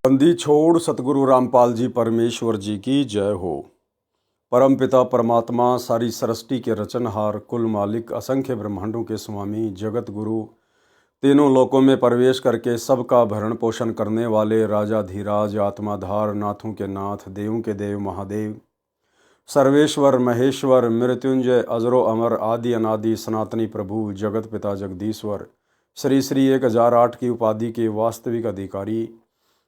बंदी छोड़ सतगुरु रामपाल जी परमेश्वर जी की जय हो। परम पिता परमात्मा सारी सृष्टि के रचनहार कुल मालिक असंख्य ब्रह्मांडों के स्वामी जगत गुरु तीनों लोकों में प्रवेश करके सबका भरण पोषण करने वाले राजाधीराज आत्माधार नाथों के नाथ देवों के देव महादेव सर्वेश्वर महेश्वर मृत्युंजय अजरो अमर आदि अनादि सनातनी प्रभु जगत पिता जगदीश्वर श्री श्री 1008 की उपाधि के वास्तविक अधिकारी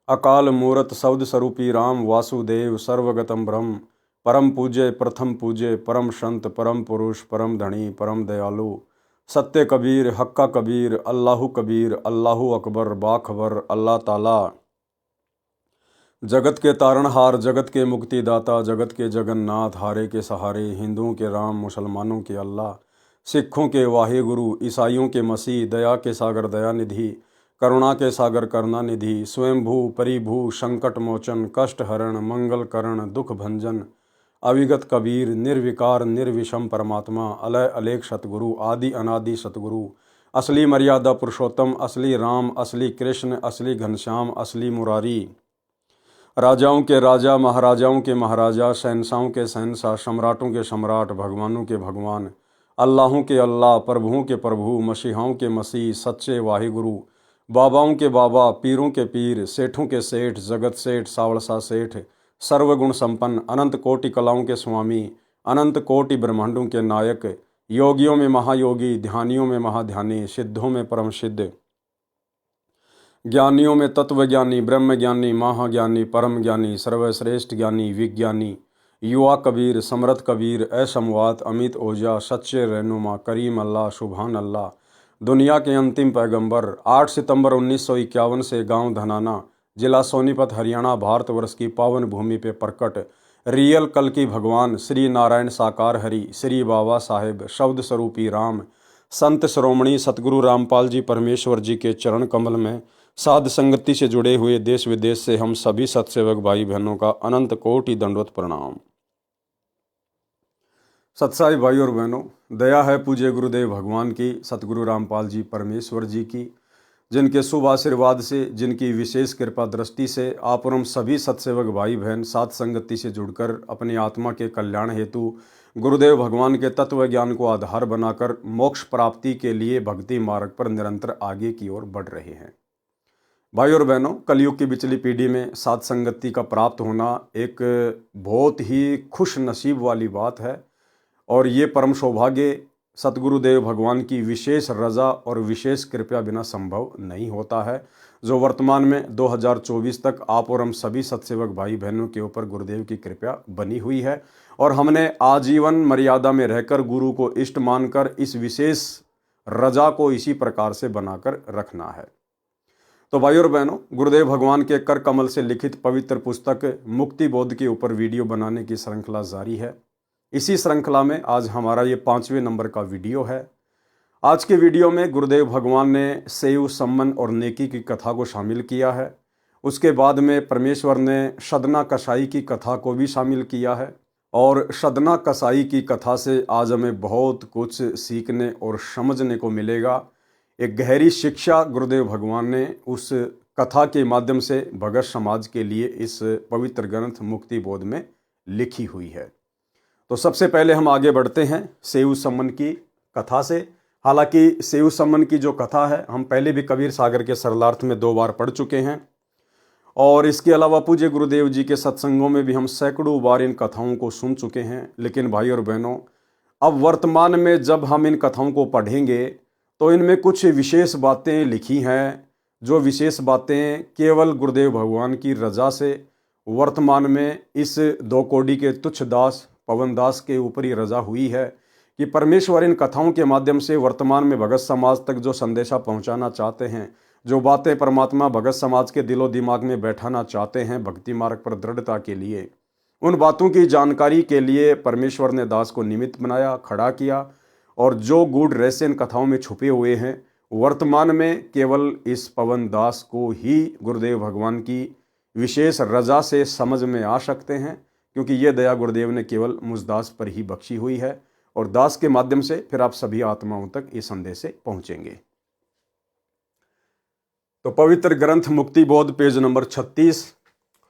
अकाल मूरत शब्द स्वरूपी राम वासुदेव सर्वगतम ब्रह्म परम पूज्य प्रथम पूज्य परम संत परम पुरुष परम धनी परम दयालु सत्य कबीर हक्का कबीर अल्लाहु अकबर बाखबर अल्लाह ताला जगत के तारणहार जगत के मुक्तिदाता जगत के जगन्नाथ हारे के सहारे हिंदुओं के राम मुसलमानों के अल्लाह सिखों के वाहे गुरु ईसाइयों के मसीह दया के सागर दया निधि करुणा के सागर करुणा निधि स्वयंभू परिभू संकट मोचन कष्ट हरण मंगल करण दुख भंजन अविगत कबीर निर्विकार निर्विषम परमात्मा अलय अलेख सतगुरु आदि अनादि सतगुरु असली मर्यादा पुरुषोत्तम असली राम असली कृष्ण असली घनश्याम असली मुरारी राजाओं के राजा महाराजाओं के महाराजा शहंशाहों के शहंशाह सम्राटों के सम्राट भगवानों के भगवान अल्लाहों के अल्लाह प्रभुओं के प्रभु मसीहाओं के मसीह सच्चे वाहिगुरु बाबाओं के बाबा पीरों के पीर सेठों के सेठ जगत सेठ सावड़सा सेठ सर्वगुण संपन्न अनंत कोटि कलाओं के स्वामी अनंत कोटि ब्रह्मांडों के नायक योगियों में महायोगी ध्यानियों में महाध्यानी सिद्धों में परम सिद्ध ज्ञानियों में तत्वज्ञानी ब्रह्मज्ञानी महाज्ञानी परम ज्ञानी सर्वश्रेष्ठ ज्ञानी विज्ञानी युवा कबीर समरथ कबीर असमवात अमित ओझा सच्चे रहनुमा करीम अल्लाह सुभान अल्लाह दुनिया के अंतिम पैगंबर 8 सितंबर 1951 से गांव धनाना जिला सोनीपत हरियाणा भारतवर्ष की पावन भूमि पे प्रकट रियल कल की भगवान श्री नारायण साकार हरि श्री बाबा साहेब शब्द स्वरूपी राम संत श्रोमणी सतगुरु रामपाल जी परमेश्वर जी के चरण कमल में साध संगति से जुड़े हुए देश विदेश से हम सभी सत्सेवक भाई बहनों का अनंत कोटि दंडवत प्रणाम। सत्साई भाई और बहनों, दया है पूज्य गुरुदेव भगवान की सतगुरु रामपाल जी परमेश्वर जी की, जिनके शुभ आशीर्वाद से जिनकी विशेष कृपा दृष्टि से आप और हम सभी सत्सेवक भाई बहन साध संगति से जुड़कर अपनी आत्मा के कल्याण हेतु गुरुदेव भगवान के तत्व ज्ञान को आधार बनाकर मोक्ष प्राप्ति के लिए भक्ति मार्ग पर निरंतर आगे की ओर बढ़ रहे हैं। भाई और बहनों, कलयुग की बिचली पीढ़ी में साध संगति का प्राप्त होना एक बहुत ही खुश नसीब वाली बात है और ये परम सौभाग्य सतगुरुदेव भगवान की विशेष रजा और विशेष कृपया बिना संभव नहीं होता है, जो वर्तमान में 2024 तक आप और हम सभी सत्सेवक भाई बहनों के ऊपर गुरुदेव की कृपया बनी हुई है और हमने आजीवन मर्यादा में रहकर गुरु को इष्ट मानकर इस विशेष रजा को इसी प्रकार से बनाकर रखना है। तो भाई और बहनों, गुरुदेव भगवान के कर कमल से लिखित पवित्र पुस्तक मुक्ति बोध के ऊपर वीडियो बनाने की श्रृंखला जारी है। इसी श्रृंखला में आज हमारा ये 5वें नंबर का वीडियो है। आज के वीडियो में गुरुदेव भगवान ने सेव सम्मन और नेकी की कथा को शामिल किया है। उसके बाद में परमेश्वर ने सदना कसाई की कथा को भी शामिल किया है और सदना कसाई की कथा से आज हमें बहुत कुछ सीखने और समझने को मिलेगा। एक गहरी शिक्षा गुरुदेव भगवान ने उस कथा के माध्यम से भगत समाज के लिए इस पवित्र ग्रंथ मुक्ति बोध में लिखी हुई है। तो सबसे पहले हम आगे बढ़ते हैं सेव सम्मन की कथा से। हालांकि सेव सम्मन की जो कथा है हम पहले भी कबीर सागर के सरलार्थ में 2 बार पढ़ चुके हैं और इसके अलावा पूज्य गुरुदेव जी के सत्संगों में भी हम सैकड़ों बार इन कथाओं को सुन चुके हैं। लेकिन भाई और बहनों, अब वर्तमान में जब हम इन कथाओं को पढ़ेंगे तो इनमें कुछ विशेष बातें लिखी हैं, जो विशेष बातें केवल गुरुदेव भगवान की रजा से वर्तमान में इस 2 कोड़ी के तुच्छ दास पवन दास के ऊपर ही रजा हुई है कि परमेश्वर इन कथाओं के माध्यम से वर्तमान में भगत समाज तक जो संदेशा पहुंचाना चाहते हैं, जो बातें परमात्मा भगत समाज के दिलो दिमाग में बैठाना चाहते हैं भक्ति मार्ग पर दृढ़ता के लिए, उन बातों की जानकारी के लिए परमेश्वर ने दास को निमित्त बनाया, खड़ा किया और जो गूढ़ रहस्य इन कथाओं में छुपे हुए हैं वर्तमान में केवल इस पवन दास को ही गुरुदेव भगवान की विशेष रजा से समझ में आ सकते हैं, क्योंकि ये दया गुरुदेव ने केवल मुझ दास पर ही बख्शी हुई है और दास के माध्यम से फिर आप सभी आत्माओं तक ये संदेश पहुंचेंगे। तो पवित्र ग्रंथ मुक्ति बोध पेज नंबर 36,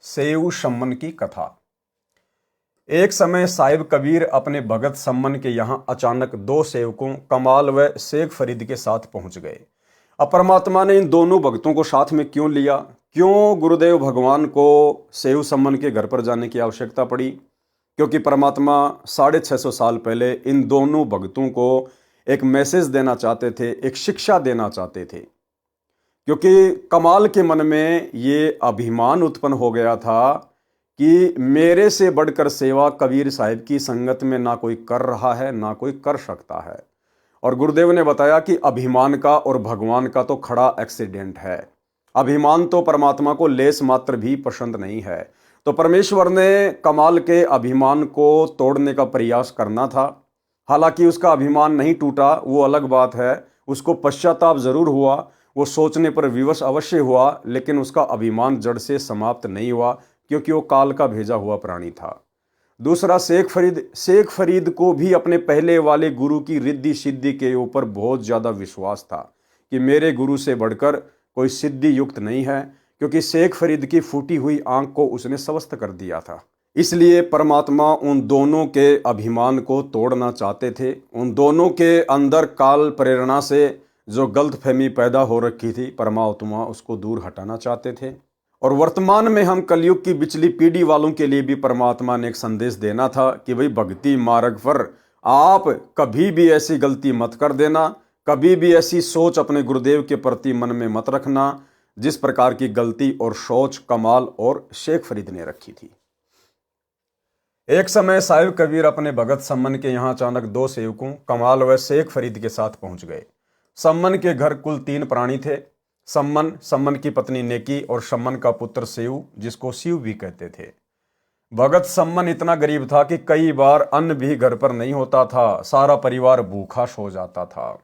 सेऊ सम्मन की कथा। एक समय साहिब कबीर अपने भगत सम्मन के यहाँ अचानक दो सेवकों कमाल व शेख फरीद के साथ पहुंच गए। अब परमात्मा ने इन दोनों भक्तों को साथ में क्यों लिया? क्यों गुरुदेव भगवान को सेऊ सम्मन के घर पर जाने की आवश्यकता पड़ी? क्योंकि परमात्मा 650 साल पहले इन दोनों भक्तों को एक मैसेज देना चाहते थे, एक शिक्षा देना चाहते थे। क्योंकि कमाल के मन में ये अभिमान उत्पन्न हो गया था कि मेरे से बढ़कर सेवा कबीर साहिब की संगत में ना कोई कर रहा है, ना कोई कर सकता है। और गुरुदेव ने बताया कि अभिमान का और भगवान का तो खड़ा एक्सीडेंट है। अभिमान तो परमात्मा को लेस मात्र भी पसंद नहीं है। तो परमेश्वर ने कमाल के अभिमान को तोड़ने का प्रयास करना था। हालांकि उसका अभिमान नहीं टूटा, वो अलग बात है। उसको पश्चाताप जरूर हुआ, वो सोचने पर विवश अवश्य हुआ, लेकिन उसका अभिमान जड़ से समाप्त नहीं हुआ, क्योंकि वो काल का भेजा हुआ प्राणी था। दूसरा शेख फरीद को भी अपने पहले वाले गुरु की रिद्धि सिद्धि के ऊपर बहुत ज़्यादा विश्वास था कि मेरे गुरु से बढ़कर कोई सिद्धि युक्त नहीं है, क्योंकि शेख फरीद की फूटी हुई आंख को उसने स्वस्थ कर दिया था। इसलिए परमात्मा उन दोनों के अभिमान को तोड़ना चाहते थे। उन दोनों के अंदर काल प्रेरणा से जो गलतफहमी पैदा हो रखी थी, परमात्मा उसको दूर हटाना चाहते थे। और वर्तमान में हम कलयुग की पिछली पीढ़ी वालों के लिए भी परमात्मा ने एक संदेश देना था कि भाई भक्ति मार्ग पर आप कभी भी ऐसी गलती मत कर देना, कभी भी ऐसी सोच अपने गुरुदेव के प्रति मन में मत रखना जिस प्रकार की गलती और सोच कमाल और शेख फरीद ने रखी थी। एक समय साहिब कबीर अपने भगत सम्मन के यहाँ अचानक दो सेवकों कमाल व शेख फरीद के साथ पहुंच गए। सम्मन के घर कुल 3 प्राणी थे। सम्मन की पत्नी नेकी और सम्मन का पुत्र सेऊ, जिसको शिव भी कहते थे। भगत सम्मन इतना गरीब था कि कई बार अन्न भी घर पर नहीं होता था, सारा परिवार भूखा सो जाता था।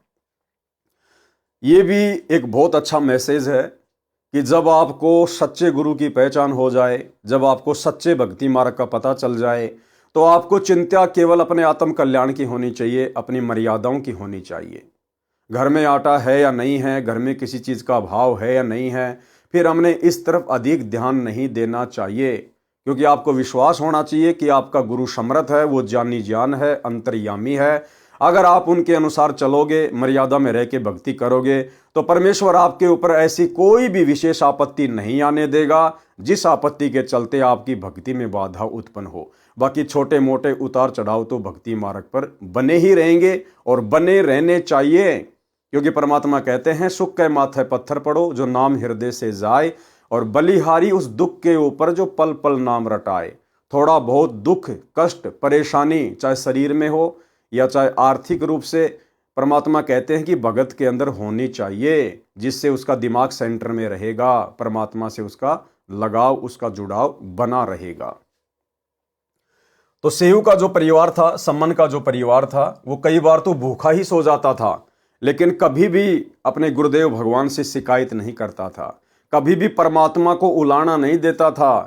ये भी एक बहुत अच्छा मैसेज है कि जब आपको सच्चे गुरु की पहचान हो जाए, जब आपको सच्चे भक्ति मार्ग का पता चल जाए, तो आपको चिंता केवल अपने आत्म कल्याण की होनी चाहिए, अपनी मर्यादाओं की होनी चाहिए। घर में आटा है या नहीं है, घर में किसी चीज़ का अभाव है या नहीं है, फिर हमने इस तरफ अधिक ध्यान नहीं देना चाहिए, क्योंकि आपको विश्वास होना चाहिए कि आपका गुरु समर्थ है, वो जानी जान है, अंतर्यामी है। अगर आप उनके अनुसार चलोगे, मर्यादा में रह के भक्ति करोगे, तो परमेश्वर आपके ऊपर ऐसी कोई भी विशेष आपत्ति नहीं आने देगा जिस आपत्ति के चलते आपकी भक्ति में बाधा उत्पन्न हो। बाकी छोटे मोटे उतार चढ़ाव तो भक्ति मार्ग पर बने ही रहेंगे और बने रहने चाहिए, क्योंकि परमात्मा कहते हैं सुख के माथे पत्थर पड़ो जो नाम हृदय से जाए, और बलिहारी उस दुख के ऊपर जो पल पल नाम रटाए। थोड़ा बहुत दुख, कष्ट, परेशानी चाहे शरीर में हो या चाहे आर्थिक रूप से, परमात्मा कहते हैं कि भगत के अंदर होनी चाहिए, जिससे उसका दिमाग सेंटर में रहेगा, परमात्मा से उसका लगाव, उसका जुड़ाव बना रहेगा। तो सेऊ का जो परिवार था, सम्मन का जो परिवार था, वो कई बार तो भूखा ही सो जाता था, लेकिन कभी भी अपने गुरुदेव भगवान से शिकायत नहीं करता था। कभी भी परमात्मा को उलाना नहीं देता था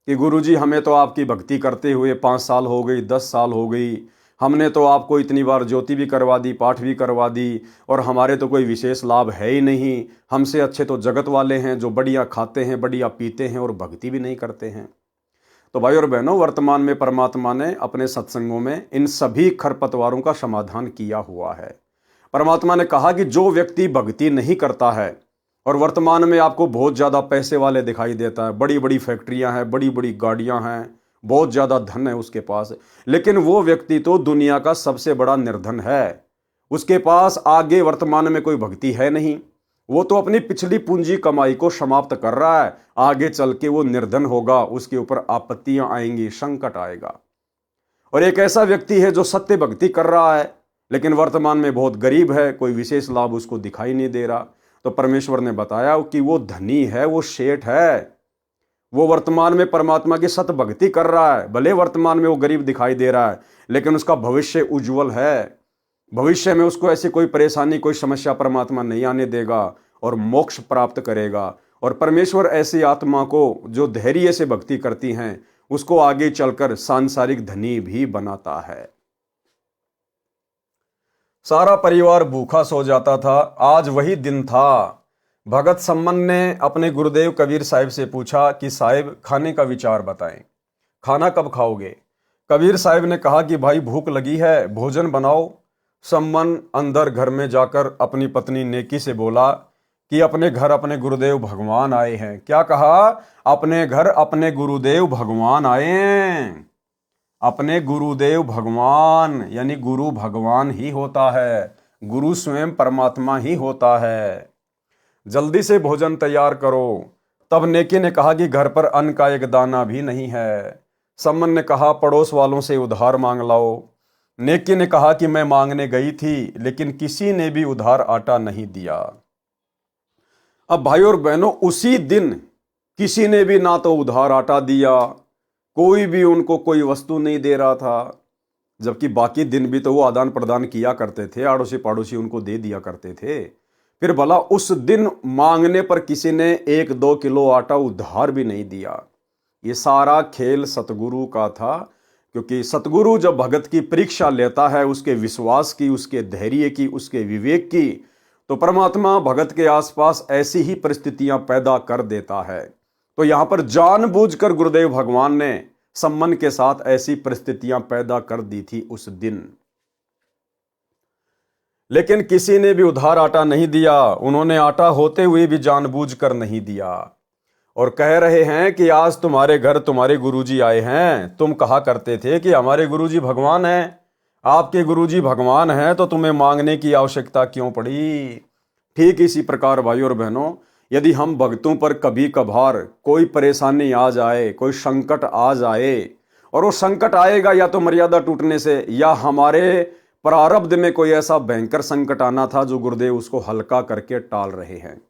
कि गुरुजी हमें तो आपकी भक्ति करते हुए 5 साल हो गई, 10 साल हो गई, हमने तो आपको इतनी बार ज्योति भी करवा दी, पाठ भी करवा दी, और हमारे तो कोई विशेष लाभ है ही नहीं। हमसे अच्छे तो जगत वाले हैं जो बढ़िया खाते हैं, बढ़िया पीते हैं और भक्ति भी नहीं करते हैं। तो भाई और बहनों, वर्तमान में परमात्मा ने अपने सत्संगों में इन सभी खरपतवारों का समाधान किया हुआ है। परमात्मा ने कहा कि जो व्यक्ति भक्ति नहीं करता है और वर्तमान में आपको बहुत ज़्यादा पैसे वाले दिखाई देता है, बड़ी बड़ी फैक्ट्रियां हैं, बड़ी बड़ी गाड़ियां हैं, बहुत ज़्यादा धन है उसके पास, लेकिन वो व्यक्ति तो दुनिया का सबसे बड़ा निर्धन है। उसके पास आगे वर्तमान में कोई भक्ति है नहीं। वो तो अपनी पिछली पूंजी कमाई को समाप्त कर रहा है, आगे चल के वो निर्धन होगा, उसके ऊपर आपत्तियां आएंगी, संकट आएगा। और एक ऐसा व्यक्ति है जो सत्य भक्ति कर रहा है लेकिन वर्तमान में बहुत गरीब है, कोई विशेष लाभ उसको दिखाई नहीं दे रहा। तो परमेश्वर ने बताया कि वो धनी है, वो शेठ है, वो वर्तमान में परमात्मा की सत भक्ति कर रहा है। भले वर्तमान में वो गरीब दिखाई दे रहा है, लेकिन उसका भविष्य उज्जवल है। भविष्य में उसको ऐसी कोई परेशानी, कोई समस्या परमात्मा नहीं आने देगा और मोक्ष प्राप्त करेगा। और परमेश्वर ऐसी आत्मा को जो धैर्य से भक्ति करती हैं, उसको आगे चलकर सांसारिक धनी भी बनाता है। सारा परिवार भूखा सो जाता था। आज वही दिन था भगत सम्मन ने अपने गुरुदेव कबीर साहिब से पूछा कि साहिब खाने का विचार बताएं, खाना कब खाओगे। कबीर साहिब ने कहा कि भाई भूख लगी है, भोजन बनाओ। सम्मन अंदर घर में जाकर अपनी पत्नी नेकी से बोला कि अपने घर अपने गुरुदेव भगवान आए हैं। क्या कहा? अपने घर अपने गुरुदेव भगवान आए हैं। अपने गुरुदेव भगवान, यानी गुरु भगवान ही होता है, गुरु स्वयं परमात्मा ही होता है। जल्दी से भोजन तैयार करो। तब नेकी ने कहा कि घर पर अन्न का एक दाना भी नहीं है। सम्मन ने कहा पड़ोस वालों से उधार मांग लाओ। नेकी ने कहा कि मैं मांगने गई थी लेकिन किसी ने भी उधार आटा नहीं दिया। अब भाई और बहनों, उसी दिन किसी ने भी ना तो उधार आटा दिया, कोई भी उनको कोई वस्तु नहीं दे रहा था, जबकि बाकी दिन भी तो वो आदान प्रदान किया करते थे, आड़ोसी पड़ोसी उनको दे दिया करते थे। फिर भला उस दिन मांगने पर किसी ने 1-2 किलो आटा उधार भी नहीं दिया। ये सारा खेल सतगुरु का था, क्योंकि सतगुरु जब भगत की परीक्षा लेता है, उसके विश्वास की, उसके धैर्य की, उसके विवेक की, तो परमात्मा भगत के आसपास ऐसी ही परिस्थितियां पैदा कर देता है। तो यहां पर जानबूझकर गुरुदेव भगवान ने सम्मन के साथ ऐसी परिस्थितियां पैदा कर दी थी उस दिन। लेकिन किसी ने भी उधार आटा नहीं दिया। उन्होंने आटा होते हुए भी जानबूझकर नहीं दिया और कह रहे हैं कि आज तुम्हारे घर तुम्हारे गुरुजी आए हैं। तुम कहा करते थे कि हमारे गुरुजी भगवान हैं। आपके गुरुजी भगवान हैं तो तुम्हें मांगने की आवश्यकता क्यों पड़ी। ठीक इसी प्रकार भाई और बहनों, यदि हम भक्तों पर कभी कभार कोई परेशानी आ जाए, कोई संकट आ जाए, और वो संकट आएगा या तो मर्यादा टूटने से या हमारे प्रारब्ध में कोई ऐसा भयंकर संकट आना था जो गुरुदेव उसको हल्का करके टाल रहे हैं,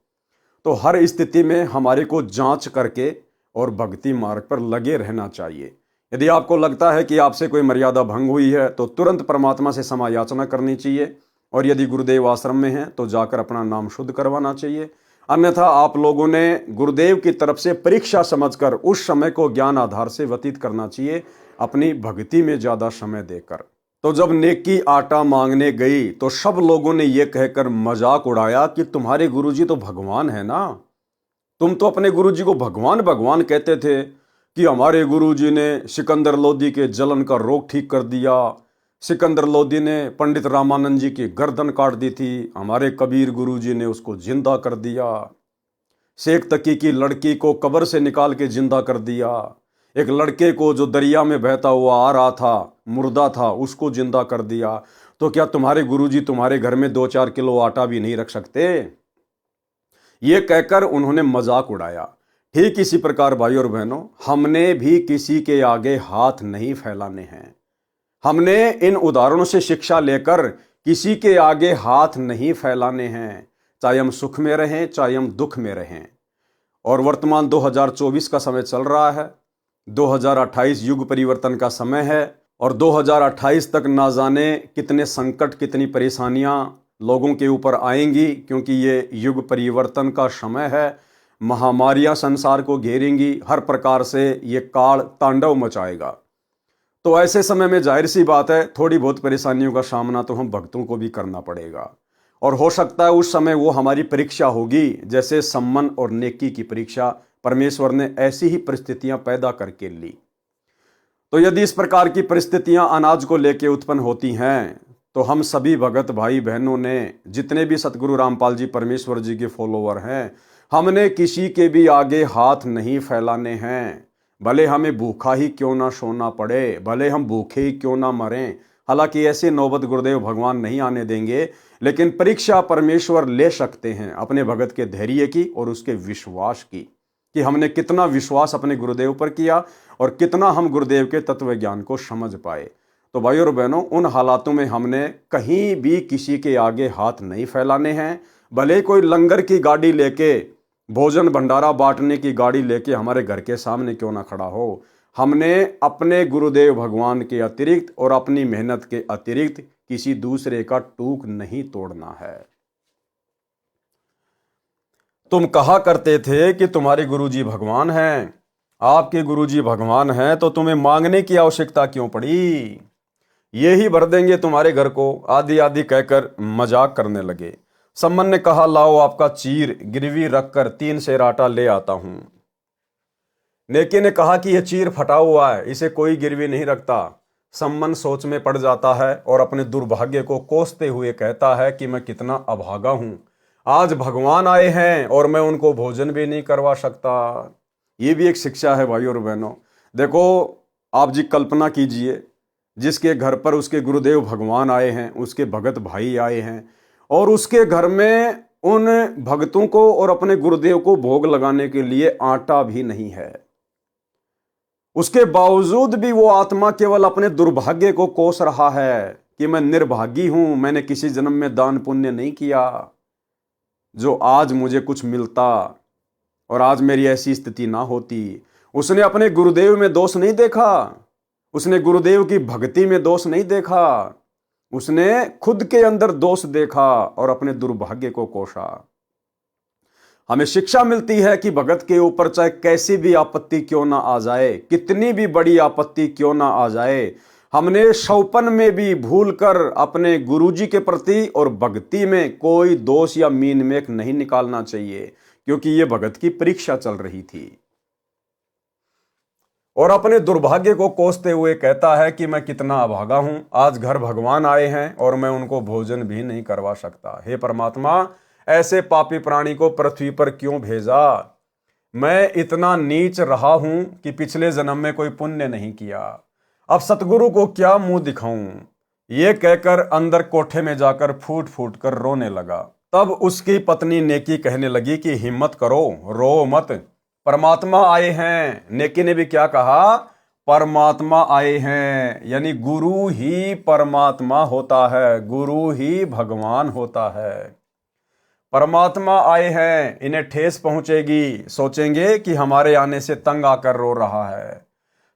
तो हर स्थिति में हमारे को जांच करके और भक्ति मार्ग पर लगे रहना चाहिए। यदि आपको लगता है कि आपसे कोई मर्यादा भंग हुई है तो तुरंत परमात्मा से क्षमा याचना करनी चाहिए, और यदि गुरुदेव आश्रम में हैं तो जाकर अपना नाम शुद्ध करवाना चाहिए। अन्यथा आप लोगों ने गुरुदेव की तरफ से परीक्षा समझकर उस समय को ज्ञान आधार से व्यतीत करना चाहिए, अपनी भक्ति में ज्यादा समय देकर। तो जब नेकी आटा मांगने गई तो सब लोगों ने यह कहकर मजाक उड़ाया कि तुम्हारे गुरुजी तो भगवान है ना, तुम तो अपने गुरुजी को भगवान भगवान कहते थे कि हमारे गुरुजी ने सिकंदर लोधी के जलन का रोग ठीक कर दिया, सिकंदर लोधी ने पंडित रामानंद जी की गर्दन काट दी थी, हमारे कबीर गुरुजी ने उसको जिंदा कर दिया, शेख तकी की लड़की को कब्र से निकाल के जिंदा कर दिया, एक लड़के को जो दरिया में बहता हुआ आ रहा था, मुर्दा था, उसको जिंदा कर दिया। तो क्या तुम्हारे गुरुजी तुम्हारे घर में 2-4 किलो आटा भी नहीं रख सकते? ये कहकर उन्होंने मजाक उड़ाया। ठीक इसी प्रकार भाई और बहनों, हमने भी किसी के आगे हाथ नहीं फैलाने हैं। हमने इन उदाहरणों से शिक्षा लेकर किसी के आगे हाथ नहीं फैलाने हैं, चाहे हम सुख में रहें चाहे हम दुख में रहें। और वर्तमान 2024 का समय चल रहा है, 2028 युग परिवर्तन का समय है, और 2028 तक ना जाने कितने संकट, कितनी परेशानियां लोगों के ऊपर आएंगी, क्योंकि ये युग परिवर्तन का समय है। महामारियां संसार को घेरेंगी, हर प्रकार से ये काल तांडव मचाएगा। तो ऐसे समय में जाहिर सी बात है थोड़ी बहुत परेशानियों का सामना तो हम भक्तों को भी करना पड़ेगा, और हो सकता है उस समय वो हमारी परीक्षा होगी, जैसे सम्मन और नेकी की परीक्षा परमेश्वर ने ऐसी ही परिस्थितियां पैदा करके ली। तो यदि इस प्रकार की परिस्थितियां अनाज को लेकर उत्पन्न होती हैं तो हम सभी भगत भाई बहनों ने, जितने भी सतगुरु रामपाल जी परमेश्वर जी के फॉलोवर हैं, हमने किसी के भी आगे हाथ नहीं फैलाने हैं। भले हमें भूखा ही क्यों ना सोना पड़े, भले हम भूखे ही क्यों ना मरें। हालांकि ऐसी नौबत गुरुदेव भगवान नहीं आने देंगे, लेकिन परीक्षा परमेश्वर ले सकते हैं अपने भगत के धैर्य की और उसके विश्वास की, कि हमने कितना विश्वास अपने गुरुदेव पर किया और कितना हम गुरुदेव के तत्व ज्ञान को समझ पाए। तो भाई और बहनों, उन हालातों में हमने कहीं भी किसी के आगे हाथ नहीं फैलाने हैं। भले कोई लंगर की गाड़ी लेके, भोजन भंडारा बांटने की गाड़ी लेके हमारे घर के सामने क्यों ना खड़ा हो, हमने अपने गुरुदेव भगवान के अतिरिक्त और अपनी मेहनत के अतिरिक्त किसी दूसरे का टूक नहीं तोड़ना है। तुम कहा करते थे कि तुम्हारे गुरुजी भगवान हैं, आपके गुरुजी भगवान हैं तो तुम्हें मांगने की आवश्यकता क्यों पड़ी, ये ही भर देंगे तुम्हारे घर को, आदि आदि कहकर मजाक करने लगे। सम्मन ने कहा, लाओ आपका चीर गिरवी रखकर 3 सेर आटा ले आता हूं। नेकी ने कहा कि यह चीर फटा हुआ है, इसे कोई गिरवी नहीं रखता। सम्मन सोच में पड़ जाता है और अपने दुर्भाग्य को कोसते हुए कहता है कि मैं कितना अभागा हूं, आज भगवान आए हैं और मैं उनको भोजन भी नहीं करवा सकता। ये भी एक शिक्षा है भाइयों और बहनों। देखो, आप जी कल्पना कीजिए, जिसके घर पर उसके गुरुदेव भगवान आए हैं, उसके भगत भाई आए हैं, और उसके घर में उन भक्तों को और अपने गुरुदेव को भोग लगाने के लिए आटा भी नहीं है। उसके बावजूद भी वो आत्मा केवल अपने दुर्भाग्य को कोस रहा है कि मैं निर्भागी हूं, मैंने किसी जन्म में दान पुण्य नहीं किया, जो आज मुझे कुछ मिलता और आज मेरी ऐसी स्थिति ना होती। उसने अपने गुरुदेव में दोष नहीं देखा, उसने गुरुदेव की भक्ति में दोष नहीं देखा, उसने खुद के अंदर दोष देखा और अपने दुर्भाग्य को कोसा। हमें शिक्षा मिलती है कि भगत के ऊपर चाहे कैसी भी आपत्ति क्यों ना आ जाए, कितनी भी बड़ी आपत्ति क्यों ना आ जाए, हमने शौपन में भी भूलकर अपने गुरुजी के प्रति और भक्ति में कोई दोष या मीन मेख नहीं निकालना चाहिए, क्योंकि यह भगत की परीक्षा चल रही थी। और अपने दुर्भाग्य को कोसते हुए कहता है कि मैं कितना अभागा हूं, आज घर भगवान आए हैं और मैं उनको भोजन भी नहीं करवा सकता। हे परमात्मा, ऐसे पापी प्राणी को पृथ्वी पर क्यों भेजा? मैं इतना नीच रहा हूं कि पिछले जन्म में कोई पुण्य नहीं किया, अब सतगुरु को क्या मुंह दिखाऊं? ये कहकर अंदर कोठे में जाकर फूट फूट कर रोने लगा। तब उसकी पत्नी नेकी कहने लगी कि हिम्मत करो, रो मत, परमात्मा आए हैं। नेकी ने भी क्या कहा? परमात्मा आए हैं, यानी गुरु ही परमात्मा होता है, गुरु ही भगवान होता है। परमात्मा आए हैं, इन्हें ठेस पहुंचेगी, सोचेंगे कि हमारे आने से तंग आकर रो रहा है।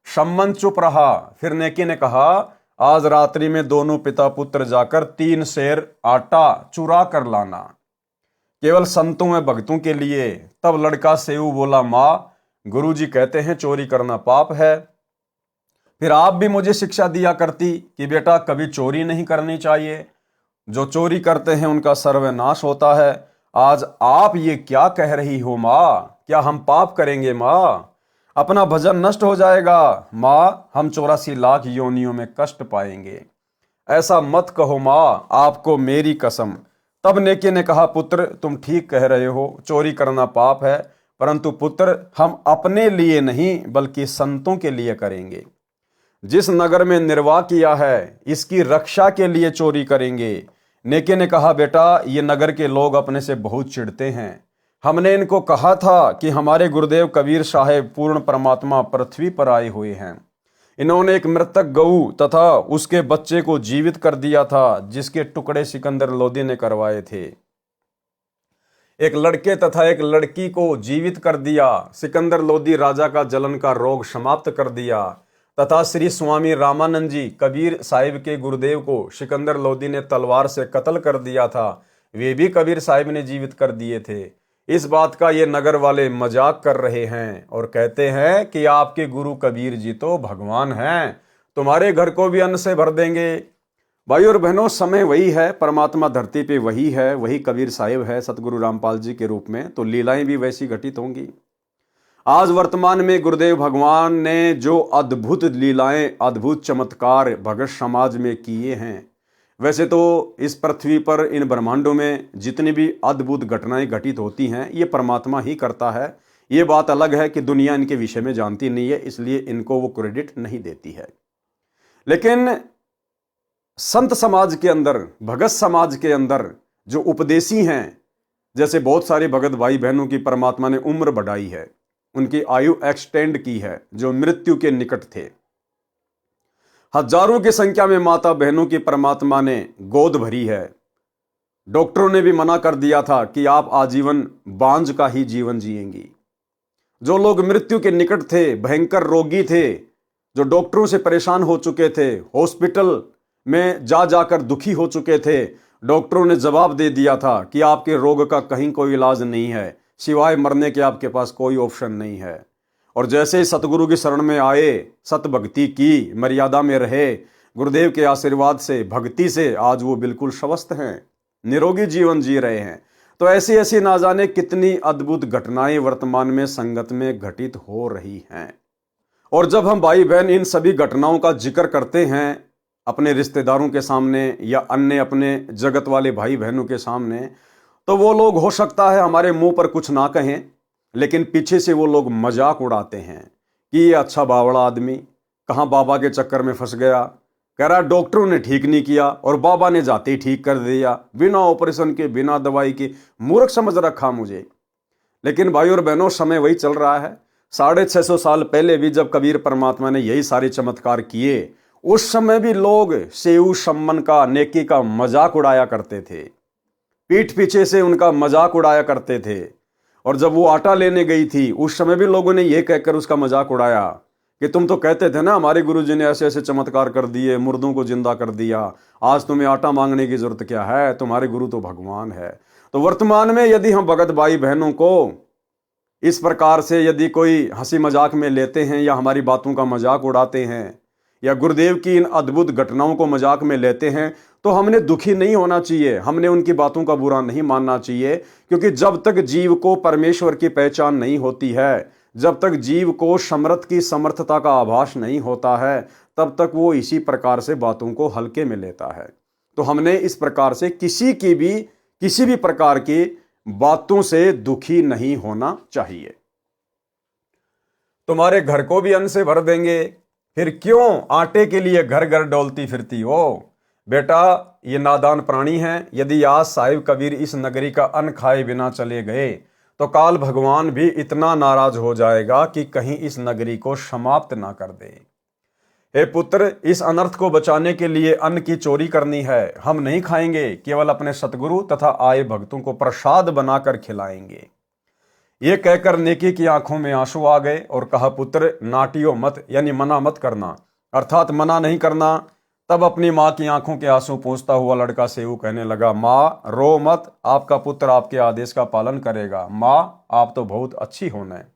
सम्मन चुप रहा। फिर नेकी ने कहा, आज रात्रि में दोनों पिता पुत्र जाकर 3 सेर आटा चुरा कर लाना, केवल संतों व भक्तों के लिए। तब लड़का सेऊ बोला, माँ, गुरुजी कहते हैं चोरी करना पाप है। फिर आप भी मुझे शिक्षा दिया करती कि बेटा कभी चोरी नहीं करनी चाहिए, जो चोरी करते हैं उनका सर्वनाश होता है। आज आप ये क्या कह रही हो माँ? क्या हम पाप करेंगे माँ? अपना भजन नष्ट हो जाएगा माँ, हम 84 लाख योनियों में कष्ट पाएंगे। ऐसा मत कहो माँ, आपको मेरी कसम। तब नेकी ने कहा, पुत्र तुम ठीक कह रहे हो, चोरी करना पाप है, परंतु पुत्र हम अपने लिए नहीं बल्कि संतों के लिए करेंगे। जिस नगर में निर्वाह किया है इसकी रक्षा के लिए चोरी करेंगे। नेकी ने कहा, बेटा ये नगर के लोग अपने से बहुत चिढ़ते हैं, हमने इनको कहा था कि हमारे गुरुदेव कबीर साहेब पूर्ण परमात्मा पृथ्वी पर आए हुए हैं। इन्होंने एक मृतक गऊ तथा उसके बच्चे को जीवित कर दिया था, जिसके टुकड़े सिकंदर लोदी ने करवाए थे। एक लड़के तथा एक लड़की को जीवित कर दिया। सिकंदर लोदी राजा का जलन का रोग समाप्त कर दिया तथा श्री स्वामी रामानंद जी कबीर साहिब के गुरुदेव को सिकंदर लोदी ने तलवार से कत्ल कर दिया था, वे भी कबीर साहिब ने जीवित कर दिए थे। इस बात का ये नगर वाले मजाक कर रहे हैं और कहते हैं कि आपके गुरु कबीर जी तो भगवान हैं, तुम्हारे घर को भी अन्न से भर देंगे। भाई और बहनों, समय वही है, परमात्मा धरती पे वही है, वही कबीर साहिब है सतगुरु रामपाल जी के रूप में, तो लीलाएं भी वैसी घटित होंगी। आज वर्तमान में गुरुदेव भगवान ने जो अद्भुत लीलाएं, अद्भुत चमत्कार भगत समाज में किए हैं, वैसे तो इस पृथ्वी पर इन ब्रह्मांडों में जितनी भी अद्भुत घटनाएं घटित होती हैं ये परमात्मा ही करता है। ये बात अलग है कि दुनिया इनके विषय में जानती नहीं है, इसलिए इनको वो क्रेडिट नहीं देती है। लेकिन संत समाज के अंदर, भगत समाज के अंदर जो उपदेशी हैं, जैसे बहुत सारे भगत भाई बहनों की परमात्मा ने उम्र बढ़ाई है, उनकी आयु एक्सटेंड की है, जो मृत्यु के निकट थे। हजारों की संख्या में माता बहनों की परमात्मा ने गोद भरी है। डॉक्टरों ने भी मना कर दिया था कि आप आजीवन बांझ का ही जीवन जिएंगी। जो लोग मृत्यु के निकट थे, भयंकर रोगी थे, जो डॉक्टरों से परेशान हो चुके थे, हॉस्पिटल में जा जाकर दुखी हो चुके थे, डॉक्टरों ने जवाब दे दिया था कि आपके रोग का कहीं कोई इलाज नहीं है, सिवाय मरने के आपके पास कोई ऑप्शन नहीं है। और जैसे ही सतगुरु की शरण में आए, सत भक्ति की, मर्यादा में रहे, गुरुदेव के आशीर्वाद से, भक्ति से आज वो बिल्कुल स्वस्थ हैं। निरोगी जीवन जी रहे हैं। तो ऐसी ऐसी ना जाने कितनी अद्भुत घटनाएं वर्तमान में संगत में घटित हो रही हैं। और जब हम भाई बहन इन सभी घटनाओं का जिक्र करते हैं अपने रिश्तेदारों के सामने या अन्य अपने जगत वाले भाई बहनों के सामने, तो वो लोग हो सकता है हमारे मुंह पर कुछ ना कहें, लेकिन पीछे से वो लोग मजाक उड़ाते हैं कि ये अच्छा बावड़ा आदमी कहाँ बाबा के चक्कर में फंस गया, कह रहा डॉक्टरों ने ठीक नहीं किया और बाबा ने जाते ही ठीक कर दिया, बिना ऑपरेशन के बिना दवाई के। मूर्ख समझ रखा मुझे। लेकिन भाई और बहनों, समय वही चल रहा है। 650 साल पहले भी जब कबीर परमात्मा ने यही सारे चमत्कार किए, उस समय भी लोग सेऊ सम्मन का, नेकी का मजाक उड़ाया करते थे, पीठ पीछे से उनका मजाक उड़ाया करते थे। और जब वो आटा लेने गई थी, उस समय भी लोगों ने यह कहकर उसका मजाक उड़ाया कि तुम तो कहते थे ना हमारे गुरुजी ने ऐसे ऐसे चमत्कार कर दिए, मुर्दों को जिंदा कर दिया, आज तुम्हें आटा मांगने की जरूरत क्या है, तुम्हारे गुरु तो भगवान है। तो वर्तमान में यदि हम भगत भाई बहनों को इस प्रकार से यदि कोई हंसी मजाक में लेते हैं या हमारी बातों का मजाक उड़ाते हैं या गुरुदेव की इन अद्भुत घटनाओं को मजाक में लेते हैं, तो हमने दुखी नहीं होना चाहिए, हमने उनकी बातों का बुरा नहीं मानना चाहिए। क्योंकि जब तक जीव को परमेश्वर की पहचान नहीं होती है, जब तक जीव को समर्थ की समर्थता का आभास नहीं होता है, तब तक वो इसी प्रकार से बातों को हल्के में लेता है। तो हमने इस प्रकार से किसी भी प्रकार की बातों से दुखी नहीं होना चाहिए। तुम्हारे घर को भी अन्न से भर देंगे, फिर क्यों आटे के लिए घर घर डोलती फिरती हो। बेटा, ये नादान प्राणी हैं। यदि आज साहिब कबीर इस नगरी का अन्न खाए बिना चले गए, तो काल भगवान भी इतना नाराज हो जाएगा कि कहीं इस नगरी को समाप्त ना कर दे। हे पुत्र, इस अनर्थ को बचाने के लिए अन्न की चोरी करनी है। हम नहीं खाएंगे, केवल अपने सतगुरु तथा आए भक्तों को प्रसाद बनाकर खिलाएंगे। ये कहकर नेकी की आंखों में आंसू आ गए और कहा, पुत्र नाटियो मत, यानी मना मत करना, अर्थात मना नहीं करना। तब अपनी माँ की आंखों के आंसू पोंछता हुआ लड़का सेऊ कहने लगा, माँ रो मत, आपका पुत्र आपके आदेश का पालन करेगा। माँ, आप तो बहुत अच्छी होना है।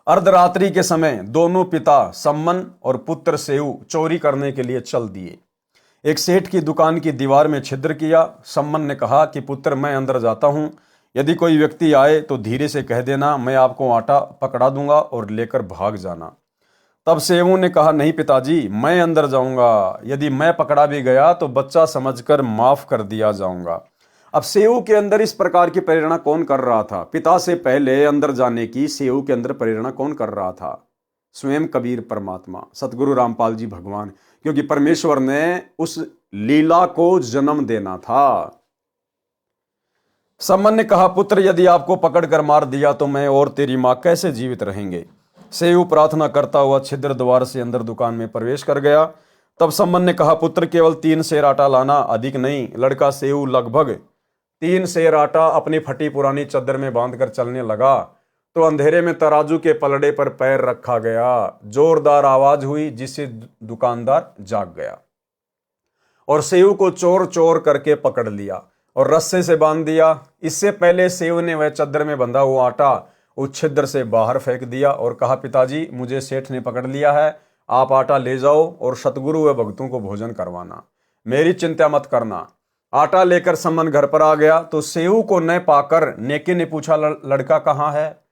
अर्धरात्रि के समय दोनों पिता सम्मन और पुत्र सेऊ चोरी करने के लिए चल दिए। एक सेठ की दुकान की दीवार में छिद्र किया। सम्मन ने कहा कि पुत्र, मैं अंदर जाता हूं, यदि कोई व्यक्ति आए तो धीरे से कह देना, मैं आपको आटा पकड़ा दूंगा और लेकर भाग जाना। तब सेऊ ने कहा, नहीं पिताजी, मैं अंदर जाऊंगा, यदि मैं पकड़ा भी गया तो बच्चा समझकर माफ कर दिया जाऊंगा। अब सेऊ के अंदर इस प्रकार की प्रेरणा कौन कर रहा था? पिता से पहले अंदर जाने की सेऊ के अंदर प्रेरणा कौन कर रहा था? स्वयं कबीर परमात्मा, सतगुरु रामपाल जी भगवान। क्योंकि परमेश्वर ने उस लीला को जन्म देना था। सम्मन ने कहा, पुत्र, यदि आपको पकड़कर मार दिया तो मैं और तेरी मां कैसे जीवित रहेंगे। सेऊ प्रार्थना करता हुआ छिद्र द्वार से अंदर दुकान में प्रवेश कर गया। तब सम्मन ने कहा, पुत्र, केवल 3 सेर आटा लाना, अधिक नहीं। लड़का सेऊ लगभग 3 सेर आटा अपनी फटी पुरानी चद्दर में बांधकर चलने लगा तो अंधेरे में तराजू के पलड़े पर पैर रखा गया। जोरदार आवाज हुई, जिससे दुकानदार जाग गया और सेऊ को चोर चोर करके पकड़ लिया और रस्से से बांध दिया। इससे पहले सेऊ ने वह चद्दर में बंधा हुआ आटा उस छिद्र से बाहर फेंक दिया और कहा, पिताजी, मुझे सेठ ने पकड़ लिया है, आप आटा ले जाओ और सतगुरु व भक्तों को भोजन करवाना, मेरी चिंता मत करना। आटा लेकर सम्मन घर पर आ गया तो सेऊ को न पाकर नेकी ने पूछा, लड़का कहाँ है?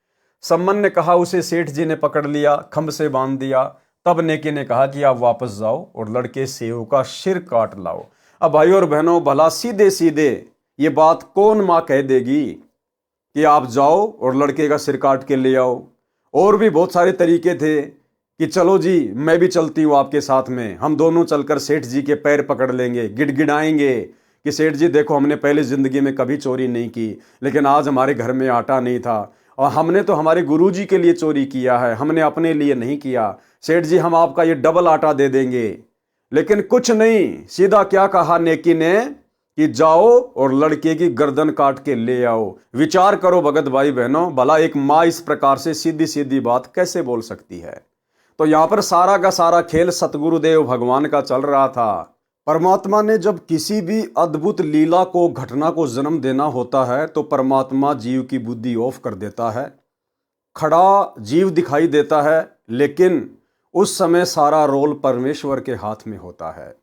सम्मन ने कहा, उसे सेठ जी ने पकड़ लिया, खंभ से बांध दिया। तब नेकी ने कहा कि आप वापस जाओ और लड़के सेऊ का सिर काट लाओ। अब भाई और बहनों, भला सीधे सीधे ये बात कौन माँ कह देगी कि आप जाओ और लड़के का सिर काट के ले आओ? और भी बहुत सारे तरीके थे कि चलो जी, मैं भी चलती हूँ आपके साथ में, हम दोनों चलकर सेठ जी के पैर पकड़ लेंगे, गिड़गिड़ाएंगे कि सेठ जी देखो, हमने पहले जिंदगी में कभी चोरी नहीं की, लेकिन आज हमारे घर में आटा नहीं था और हमने तो हमारे गुरुजी के लिए चोरी किया है, हमने अपने लिए नहीं किया। सेठ जी, हम आपका ये डबल आटा दे देंगे। लेकिन कुछ नहीं, सीधा क्या कहा नेकी ने कि जाओ और लड़के की गर्दन काट के ले आओ। विचार करो भगत भाई बहनों, भला एक माँ इस प्रकार से सीधी सीधी बात कैसे बोल सकती है? तो यहां पर सारा का सारा खेल सतगुरुदेव भगवान का चल रहा था। परमात्मा ने जब किसी भी अद्भुत लीला को, घटना को जन्म देना होता है तो परमात्मा जीव की बुद्धि ऑफ कर देता है, खड़ा जीव दिखाई देता है, लेकिन उस समय सारा रोल परमेश्वर के हाथ में होता है।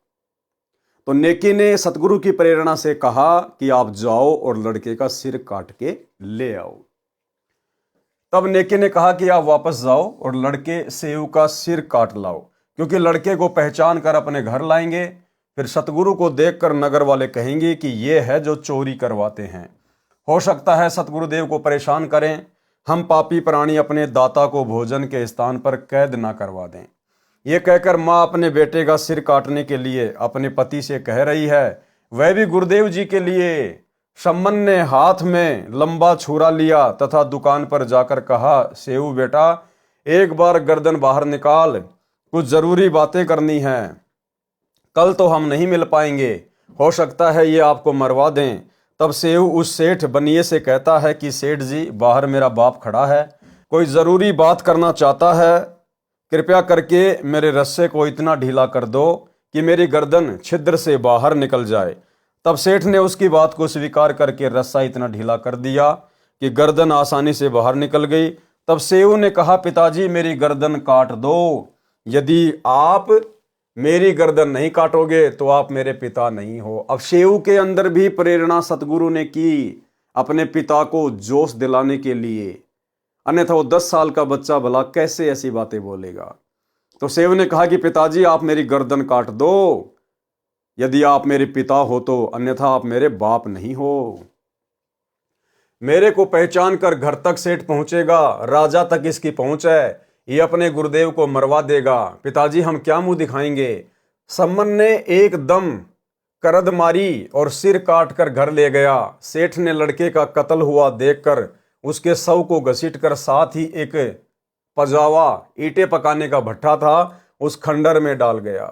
तो नेकी ने सतगुरु की प्रेरणा से कहा कि आप जाओ और लड़के का सिर काट के ले आओ। तब नेकी ने कहा कि आप वापस जाओ और लड़के सेऊ का सिर काट लाओ, क्योंकि लड़के को पहचान कर अपने घर लाएंगे। फिर सतगुरु को देखकर नगर वाले कहेंगे कि ये है जो चोरी करवाते हैं। हो सकता है सतगुरुदेव को परेशान करें, हम पापी प्राणी अपने दाता को भोजन के स्थान पर कैद ना करवा दें। ये कहकर माँ अपने बेटे का सिर काटने के लिए अपने पति से कह रही है, वह भी गुरुदेव जी के लिए। सम्मन ने हाथ में लंबा छुरा लिया तथा दुकान पर जाकर कहा, सेऊ बेटा, एक बार गर्दन बाहर निकाल, कुछ जरूरी बातें करनी हैं। कल तो हम नहीं मिल पाएंगे, हो सकता है ये आपको मरवा दें। तब सेऊ उस सेठ बनिए से कहता है कि सेठ जी, बाहर मेरा बाप खड़ा है, कोई ज़रूरी बात करना चाहता है, कृपया करके मेरे रस्से को इतना ढीला कर दो कि मेरी गर्दन छिद्र से बाहर निकल जाए। तब सेठ ने उसकी बात को स्वीकार करके रस्सा इतना ढीला कर दिया कि गर्दन आसानी से बाहर निकल गई। तब सेऊ ने कहा, पिताजी मेरी गर्दन काट दो। यदि आप मेरी गर्दन नहीं काटोगे तो आप मेरे पिता नहीं हो। अब सेऊ के अंदर भी प्रेरणा सतगुरु ने की अपने पिता को जोश दिलाने के लिए, अन्यथा वो 10 साल का बच्चा भला कैसे ऐसी बातें बोलेगा। तो सेऊ ने कहा कि पिताजी आप मेरी गर्दन काट दो, यदि आप मेरे पिता हो तो, अन्यथा आप मेरे बाप नहीं हो। मेरे को पहचान कर घर तक सेठ पहुंचेगा, राजा तक इसकी पहुंच है, ये अपने गुरुदेव को मरवा देगा। पिताजी हम क्या मुंह दिखाएंगे। सम्मन ने एकदम करद मारी और सिर काट कर घर ले गया। सेठ ने लड़के का कत्ल हुआ देखकर उसके शव को घसीटकर साथ ही एक पजावा, ईंटें पकाने का भट्ठा था, उस खंडर में डाल गया।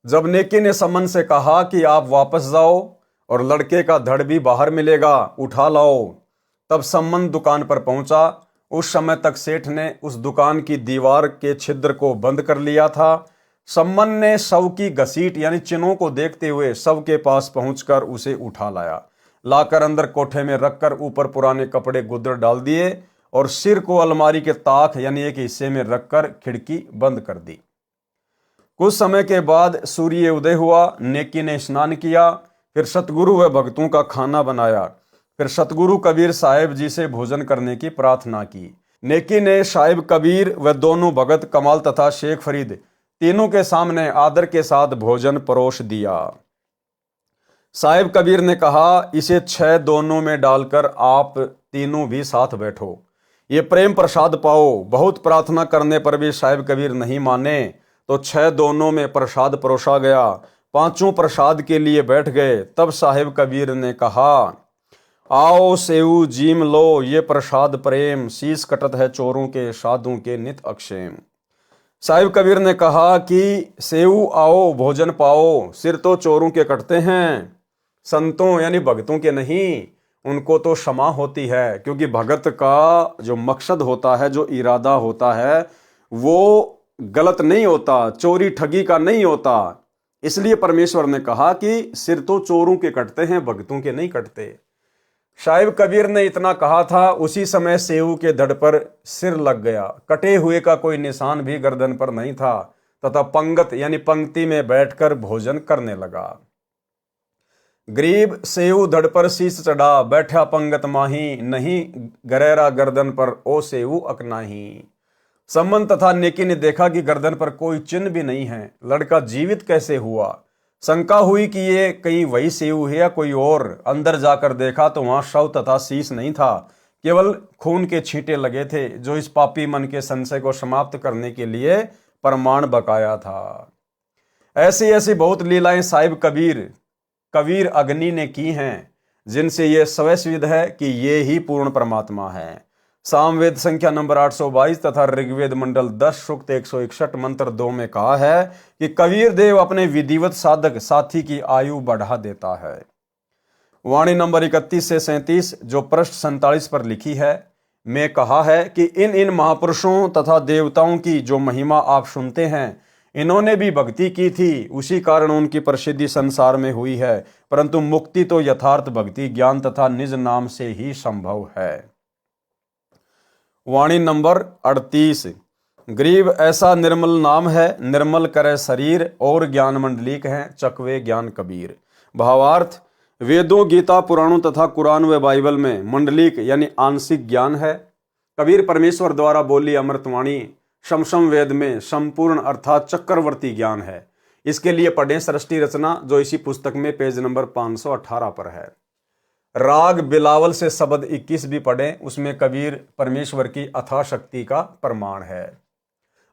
जब नेकी ने सम्मन से कहा कि आप वापस जाओ और लड़के का धड़ भी बाहर मिलेगा, उठा लाओ, तब सम्मन दुकान पर पहुंचा। उस समय तक सेठ ने उस दुकान की दीवार के छिद्र को बंद कर लिया था। सम्मन ने शव की घसीट यानी चिन्हों को देखते हुए शव के पास पहुंचकर उसे उठा लाकर अंदर कोठे में रखकर ऊपर पुराने कपड़े गुदर डाल दिए और सिर को अलमारी के ताक यानी एक हिस्से में रखकर खिड़की बंद कर दी। कुछ समय के बाद सूर्य उदय हुआ। नेकी ने स्नान किया, फिर सतगुरु व भक्तों का खाना बनाया। फिर सतगुरु कबीर साहिब जी से भोजन करने की प्रार्थना की। नेकी ने साहिब कबीर व दोनों भगत कमाल तथा शेख फरीद तीनों के सामने आदर के साथ भोजन परोस दिया। साहिब कबीर ने कहा, इसे 6 दोनों में डालकर आप तीनों भी साथ बैठो, ये प्रेम प्रसाद पाओ। बहुत प्रार्थना करने पर भी साहिब कबीर नहीं माने तो 6 दोनों में प्रसाद परोसा गया। 5 प्रसाद के लिए बैठ गए। तब साहिब कबीर ने कहा, आओ सेऊ जीम लो, ये प्रसाद प्रेम, शीश कटत है चोरों के साधुओं के नित अक्षेम। साहिब कबीर ने कहा कि सेऊ आओ भोजन पाओ, सिर तो चोरों के कटते हैं, संतों यानी भगतों के नहीं, उनको तो क्षमा होती है, क्योंकि भगत का जो मकसद होता है, जो इरादा होता है, वो गलत नहीं होता, चोरी ठगी का नहीं होता। इसलिए परमेश्वर ने कहा कि सिर तो चोरों के कटते हैं, भगतों के नहीं कटते। साहिब कबीर ने इतना कहा था, उसी समय सेऊ के धड़ पर सिर लग गया। कटे हुए का कोई निशान भी गर्दन पर नहीं था तथा पंगत यानी पंक्ति में बैठकर भोजन करने लगा। गरीब सेऊ धड़ पर शीश चढ़ा, बैठा पंगत माही, नहीं गरेरा गर्दन पर ओ सेऊ अकनाही। सम्मन तथा नेकी ने देखा कि गर्दन पर कोई चिन्ह भी नहीं है, लड़का जीवित कैसे हुआ। शंका हुई कि ये कहीं वही सेऊ है या कोई और। अंदर जाकर देखा तो वहां शव तथा शीश नहीं था, केवल खून के छींटे लगे थे, जो इस पापी मन के संशय को समाप्त करने के लिए प्रमाण बकाया था। ऐसी ऐसी बहुत लीलाएं साहिब कबीर अग्नि ने की हैं, जिनसे ये स्वसिद्ध है कि ये ही पूर्ण परमात्मा है। सामवेद संख्या नंबर 822 तथा ऋग्वेद मंडल 10 सूक्त 161 मंत्र 2 में कहा है कि कबीर देव अपने विधिवत साधक साथी की आयु बढ़ा देता है। वाणी नंबर 31 से 37 जो पृष्ठ 47 पर लिखी है, में कहा है कि इन महापुरुषों तथा देवताओं की जो महिमा आप सुनते हैं, इन्होंने भी भक्ति की थी, उसी कारण उनकी प्रसिद्धि संसार में हुई है, परंतु मुक्ति तो यथार्थ भक्ति ज्ञान तथा निज नाम से ही संभव है। वाणी नंबर 38 ग्रीब ऐसा निर्मल नाम है, निर्मल करे शरीर, और ज्ञान मंडलीक हैं चकवे ज्ञान कबीर। भावार्थ, वेदों, गीता, पुराणों तथा कुरान व बाइबल में मंडलीक यानी आंशिक ज्ञान है। कबीर परमेश्वर द्वारा बोली अमृतवाणी शमशम वेद में संपूर्ण अर्थात चक्रवर्ती ज्ञान है। इसके लिए पढ़ें सृष्टि रचना, जो इसी पुस्तक में पेज नंबर 518 पर है। राग बिलावल से शब्द 21 भी पढ़ें, उसमें कबीर परमेश्वर की अथाह शक्ति का प्रमाण है।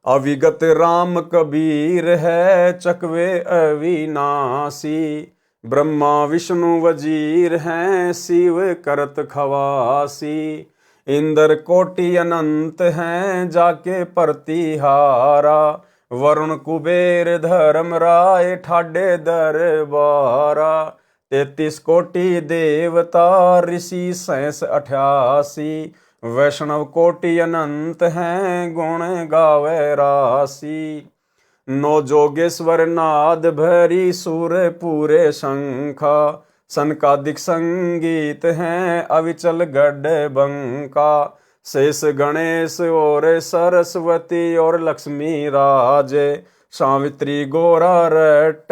अविगत राम कबीर है चकवे अविनाशी, ब्रह्मा विष्णु वजीर हैं शिव करत खवासी, इंद्र कोटि अनंत हैं जाके प्रतिहारा, वरुण कुबेर धर्म राय ठाडे दरबारा, 33 कोटि देवता ऋषि 88, वैष्णव कोटि अनंत हैं गुण गावे राशि, 9 जोगेश्वर नाद भरी सुर पूरे शंखा, सनकादिक संगीत हैं अविचल गढ़ बंका, शेष गणेश और सरस्वती और लक्ष्मी राजे, सावित्री गोरा रट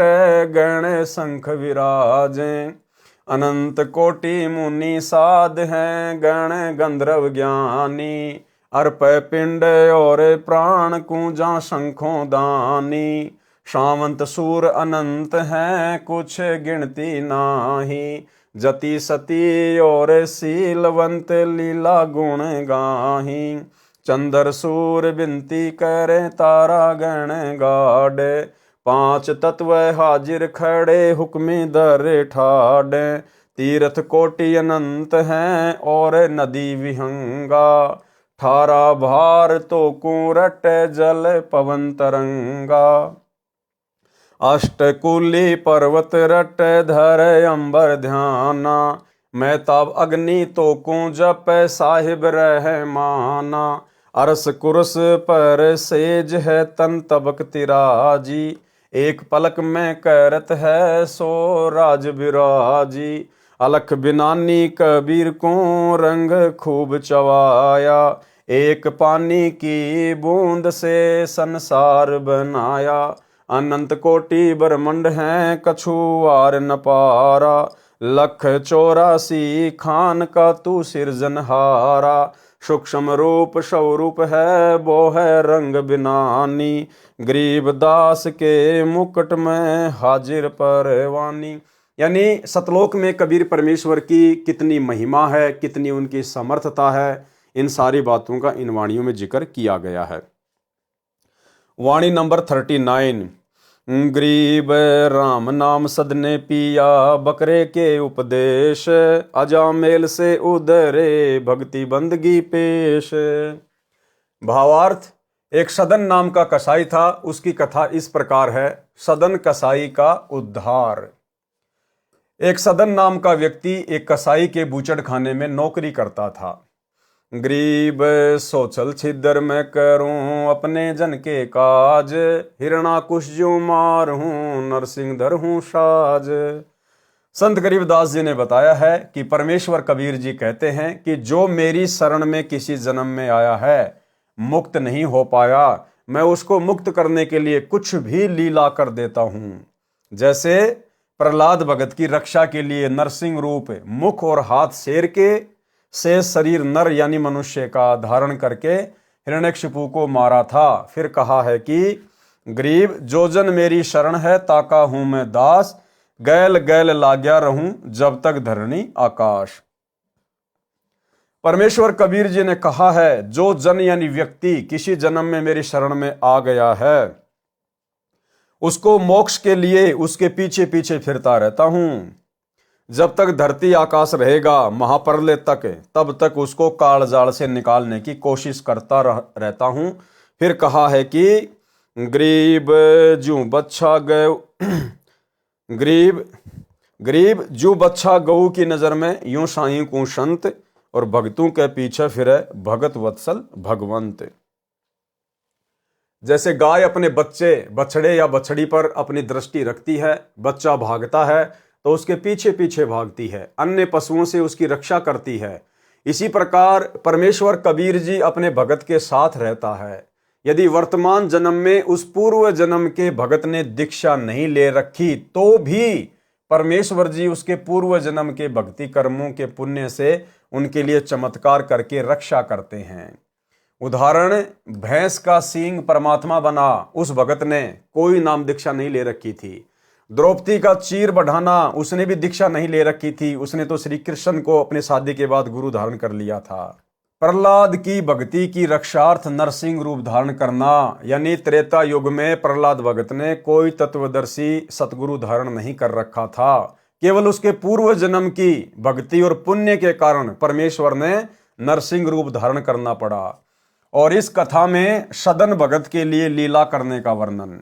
गण शंख विराजे, अनंत कोटि मुनि साध हैं गण गंधर्व ज्ञानी, अर्प पिंड और प्राण कूंजा शंखों दानी, शावंत सूर अनंत हैं कुछ गिनती नाही, जति सती और शीलवंत लीला गुण गाही, चंद्र सूर बिनती करे तारा गण गाड़े, 5 तत्व हाजिर खड़े हुक्मी दर ठाड़े, तीर्थ कोटि अनंत हैं और नदी विहंगा, 18 भार तो कुरट जल पवन तरंगा, अष्टकुली पर्वत रट धर अंबर ध्याना, महताब अग्नि तो कूं जप साहिब रहमाना, अरस कुरस पर सेज है तन तबक तिराजी, एक पलक में करत है सो राज बिराजी, अलख बिनानी कबीर को रंग खूब चवाया, एक पानी की बूंद से संसार बनाया, अनंत कोटि ब्रह्मंड हैं कछुआर न पारा, 184 खान का तू सिरजनहारा, सूक्ष्म रूप स्वरूप है वो है रंग बिनानी, गरीबदास के मुकुट में हाजिर परवानी। यानी सतलोक में कबीर परमेश्वर की कितनी महिमा है, कितनी उनकी समर्थता है, इन सारी बातों का इन वाणियों में जिक्र किया गया है। वाणी नंबर 39। गरीब राम नाम सदने पिया बकरे के उपदेश, अजामेल से उदरे भक्ति बंदगी पेश। भावार्थ, एक सदन नाम का कसाई था, उसकी कथा इस प्रकार है। सदन कसाई का उद्धार। एक सदन नाम का व्यक्ति एक कसाई के बूचड़ खाने में नौकरी करता था। गरीब सोचल छिदर मैं करूं अपने जन के काज, हिरणाकुश ज्यों मार हूं नरसिंह धर हूं साज। संत गरीबदास जी ने बताया है कि परमेश्वर कबीर जी कहते हैं कि जो मेरी शरण में किसी जन्म में आया है, मुक्त नहीं हो पाया, मैं उसको मुक्त करने के लिए कुछ भी लीला कर देता हूं। जैसे प्रहलाद भगत की रक्षा के लिए नरसिंह रूप मुख और हाथ शेर के से शरीर नर यानी मनुष्य का धारण करके हिरण्यकशिपु को मारा था। फिर कहा है कि गरीब जो जन मेरी शरण है ताका हूं मैं दास, गैल गैल लाग्या रहूं जब तक धरणी आकाश। परमेश्वर कबीर जी ने कहा है जो जन यानी व्यक्ति किसी जन्म में मेरी शरण में आ गया है, उसको मोक्ष के लिए उसके पीछे पीछे फिरता रहता हूं। जब तक धरती आकाश रहेगा, महाप्रलय तक, तब तक उसको कालजाल से निकालने की कोशिश करता रहता हूं। फिर कहा है कि गरीब जू बच्छा गौ गरीब जू बच्छा गऊ की नजर में यूं साईं को संत, और भगतों के पीछे फिरे भगत वत्सल भगवंत। जैसे गाय अपने बच्चे बछड़े या बछड़ी पर अपनी दृष्टि रखती है, बच्चा भागता है तो उसके पीछे पीछे भागती है, अन्य पशुओं से उसकी रक्षा करती है। इसी प्रकार परमेश्वर कबीर जी अपने भगत के साथ रहता है। यदि वर्तमान जन्म में उस पूर्व जन्म के भगत ने दीक्षा नहीं ले रखी तो भी परमेश्वर जी उसके पूर्व जन्म के भक्ति कर्मों के पुण्य से उनके लिए चमत्कार करके रक्षा करते हैं। उदाहरण, भैंस का सींग परमात्मा बना उस भगत ने कोई नाम दीक्षा नहीं ले रखी थी। द्रौपदी का चीर बढ़ाना, उसने भी दीक्षा नहीं ले रखी थी, उसने तो श्री कृष्ण को अपने शादी के बाद गुरु धारण कर लिया था। प्रहलाद की भक्ति की रक्षार्थ नरसिंह रूप धारण करना, यानी त्रेता युग में प्रहलाद भगत ने कोई तत्वदर्शी सतगुरु धारण नहीं कर रखा था। केवल उसके पूर्व जन्म की भक्ति और पुण्य के कारण परमेश्वर ने नरसिंह रूप धारण करना पड़ा। और इस कथा में सदन भगत के लिए लीला करने का वर्णन।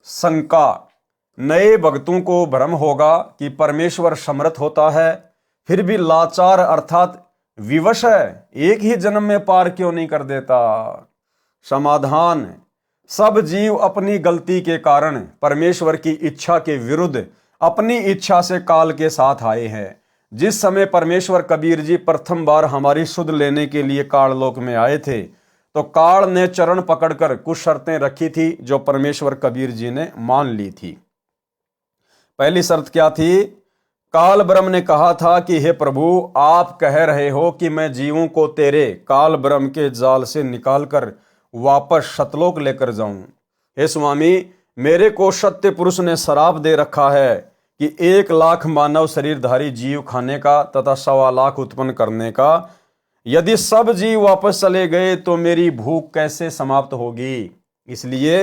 शंका, नए भक्तों को भ्रम होगा कि परमेश्वर समर्थ होता है फिर भी लाचार अर्थात विवश है, एक ही जन्म में पार क्यों नहीं कर देता। समाधान, सब जीव अपनी गलती के कारण परमेश्वर की इच्छा के विरुद्ध अपनी इच्छा से काल के साथ आए हैं। जिस समय परमेश्वर कबीर जी प्रथम बार हमारी सुध लेने के लिए काललोक में आए थे तो काल ने चरण पकड़कर कुछ शर्तें रखी थी जो परमेश्वर कबीर जी ने मान ली थी। पहली शर्त क्या थी? काल ब्रह्म ने कहा था कि हे प्रभु, आप कह रहे हो कि मैं जीवों को तेरे काल ब्रह्म के जाल से निकालकर वापस सतलोक लेकर जाऊं। हे स्वामी, मेरे को सत्य पुरुष ने शराप दे रखा है कि 1 लाख मानव शरीरधारी जीव खाने का तथा 1.25 लाख उत्पन्न करने का। यदि सब जीव वापस चले गए तो मेरी भूख कैसे समाप्त होगी? इसलिए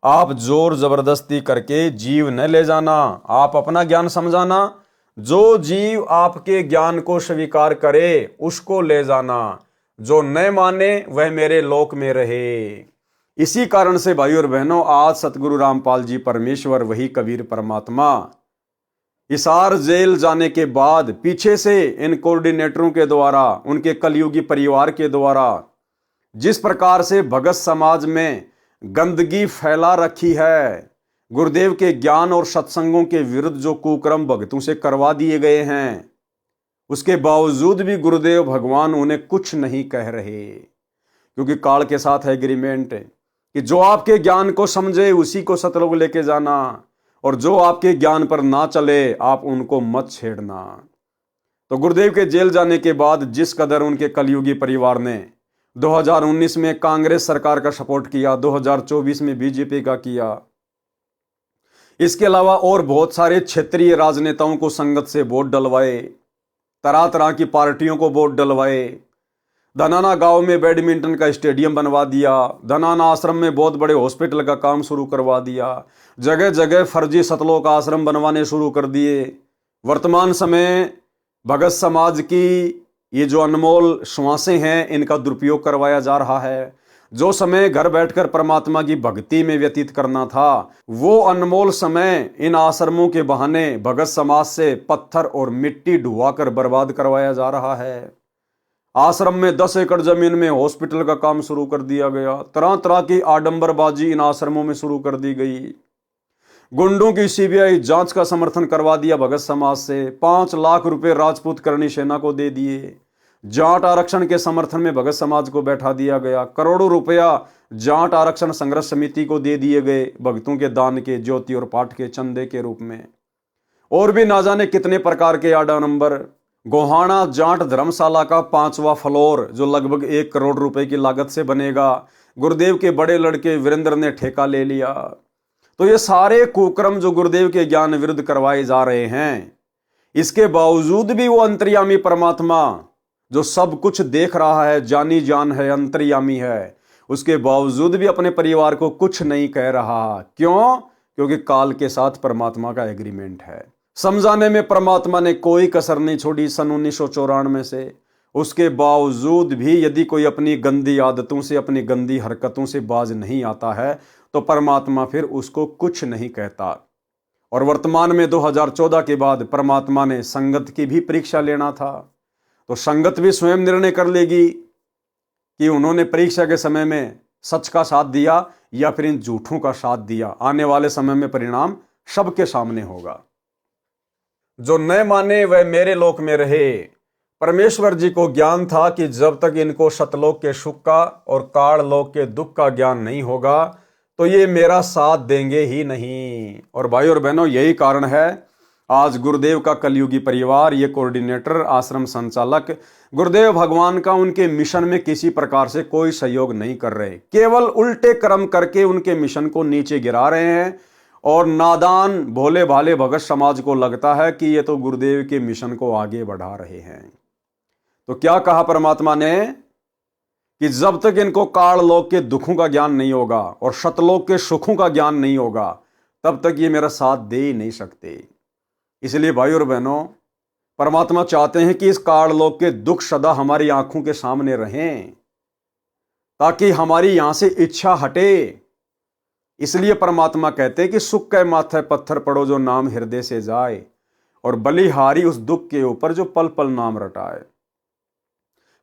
आप जोर जबरदस्ती करके जीव न ले जाना, आप अपना ज्ञान समझाना। जो जीव आपके ज्ञान को स्वीकार करे उसको ले जाना, जो न माने वह मेरे लोक में रहे। इसी कारण से भाइयों और बहनों, आज सतगुरु रामपाल जी परमेश्वर, वही कबीर परमात्मा, हिसार जेल जाने के बाद पीछे से इन कोऑर्डिनेटरों के द्वारा, उनके कलयुगी परिवार के द्वारा जिस प्रकार से भगत समाज में गंदगी फैला रखी है, गुरुदेव के ज्ञान और सत्संगों के विरुद्ध जो कुकर्म भक्तों से करवा दिए गए हैं, उसके बावजूद भी गुरुदेव भगवान उन्हें कुछ नहीं कह रहे, क्योंकि काल के साथ है एग्रीमेंट कि जो आपके ज्ञान को समझे उसी को सतलोक लेके जाना, और जो आपके ज्ञान पर ना चले आप उनको मत छेड़ना। तो गुरुदेव के जेल जाने के बाद जिस कदर उनके कलयुगी परिवार ने 2019 में कांग्रेस सरकार का सपोर्ट किया, 2024 में बीजेपी का किया, इसके अलावा और बहुत सारे क्षेत्रीय राजनेताओं को संगत से वोट डलवाए, तरह तरह की पार्टियों को वोट डलवाए, धनाना गांव में बैडमिंटन का स्टेडियम बनवा दिया, धनाना आश्रम में बहुत बड़े हॉस्पिटल का काम शुरू करवा दिया, जगह जगह फर्जी सतलोक आश्रम बनवाने शुरू कर दिए। वर्तमान समय भगत समाज की ये जो अनमोल श्वासें हैं इनका दुरुपयोग करवाया जा रहा है। जो समय घर बैठकर परमात्मा की भक्ति में व्यतीत करना था, वो अनमोल समय इन आश्रमों के बहाने भगत समाज से पत्थर और मिट्टी ढुआकर बर्बाद करवाया जा रहा है। आश्रम में 10 एकड़ जमीन में हॉस्पिटल का काम शुरू कर दिया गया, तरह तरह की आडंबरबाजी इन आश्रमों में शुरू कर दी गई। गुंडों की सीबीआई जांच का समर्थन करवा दिया भगत समाज से, 5 लाख रुपए राजपूत करणी सेना को दे दिए। जाट आरक्षण के समर्थन में भगत समाज को बैठा दिया गया, करोड़ों रुपया जाट आरक्षण संघर्ष समिति को दे दिए गए भक्तों के दान के, ज्योति और पाठ के चंदे के रूप में। और भी ना जाने कितने प्रकार के आडंबर। गोहाना जाट धर्मशाला का 5वां फ्लोर जो लगभग 1 करोड़ रुपए की लागत से बनेगा, गुरुदेव के बड़े लड़के वीरेंद्र ने ठेका ले लिया। तो ये सारे कुकर्म जो गुरुदेव के ज्ञान विरुद्ध करवाए जा रहे हैं, इसके बावजूद भी वो अंतर्यामी परमात्मा जो सब कुछ देख रहा है, जानी जान है, अंतर्यामी है, उसके बावजूद भी अपने परिवार को कुछ नहीं कह रहा। क्यों? क्योंकि काल के साथ परमात्मा का एग्रीमेंट है। समझाने में परमात्मा ने कोई कसर नहीं छोड़ी सन 1994 से। उसके बावजूद भी यदि कोई अपनी गंदी आदतों से, अपनी गंदी हरकतों से बाज नहीं आता है तो परमात्मा फिर उसको कुछ नहीं कहता। और वर्तमान में 2014 के बाद परमात्मा ने संगत की भी परीक्षा लेना था, तो संगत भी स्वयं निर्णय कर लेगी कि उन्होंने परीक्षा के समय में सच का साथ दिया या फिर इन झूठों का साथ दिया। आने वाले समय में परिणाम सबके सामने होगा। जो न माने वह मेरे लोक में रहे, परमेश्वर जी को ज्ञान था कि जब तक इनको सतलोक के सुख का और काललोक के दुख का ज्ञान नहीं होगा तो ये मेरा साथ देंगे ही नहीं। और भाई और बहनों, यही कारण है आज गुरुदेव का कलयुगी परिवार, ये कोऑर्डिनेटर, आश्रम संचालक गुरुदेव भगवान का उनके मिशन में किसी प्रकार से कोई सहयोग नहीं कर रहे, केवल उल्टे कर्म करके उनके मिशन को नीचे गिरा रहे हैं। और नादान भोले भाले भगत समाज को लगता है कि ये तो गुरुदेव के मिशन को आगे बढ़ा रहे हैं। तो क्या कहा परमात्मा ने कि जब तक इनको काललोक के दुखों का ज्ञान नहीं होगा और सतलोक के सुखों का ज्ञान नहीं होगा तब तक ये मेरा साथ दे ही नहीं सकते। इसलिए भाई और बहनों, परमात्मा चाहते हैं कि इस काललोक के दुख सदा हमारी आंखों के सामने रहें ताकि हमारी यहां से इच्छा हटे। इसलिए परमात्मा कहते हैं कि सुख के माथे पत्थर पड़ो जो नाम हृदय से जाए, और बलिहारी उस दुख के ऊपर जो पल पल नाम रटाए।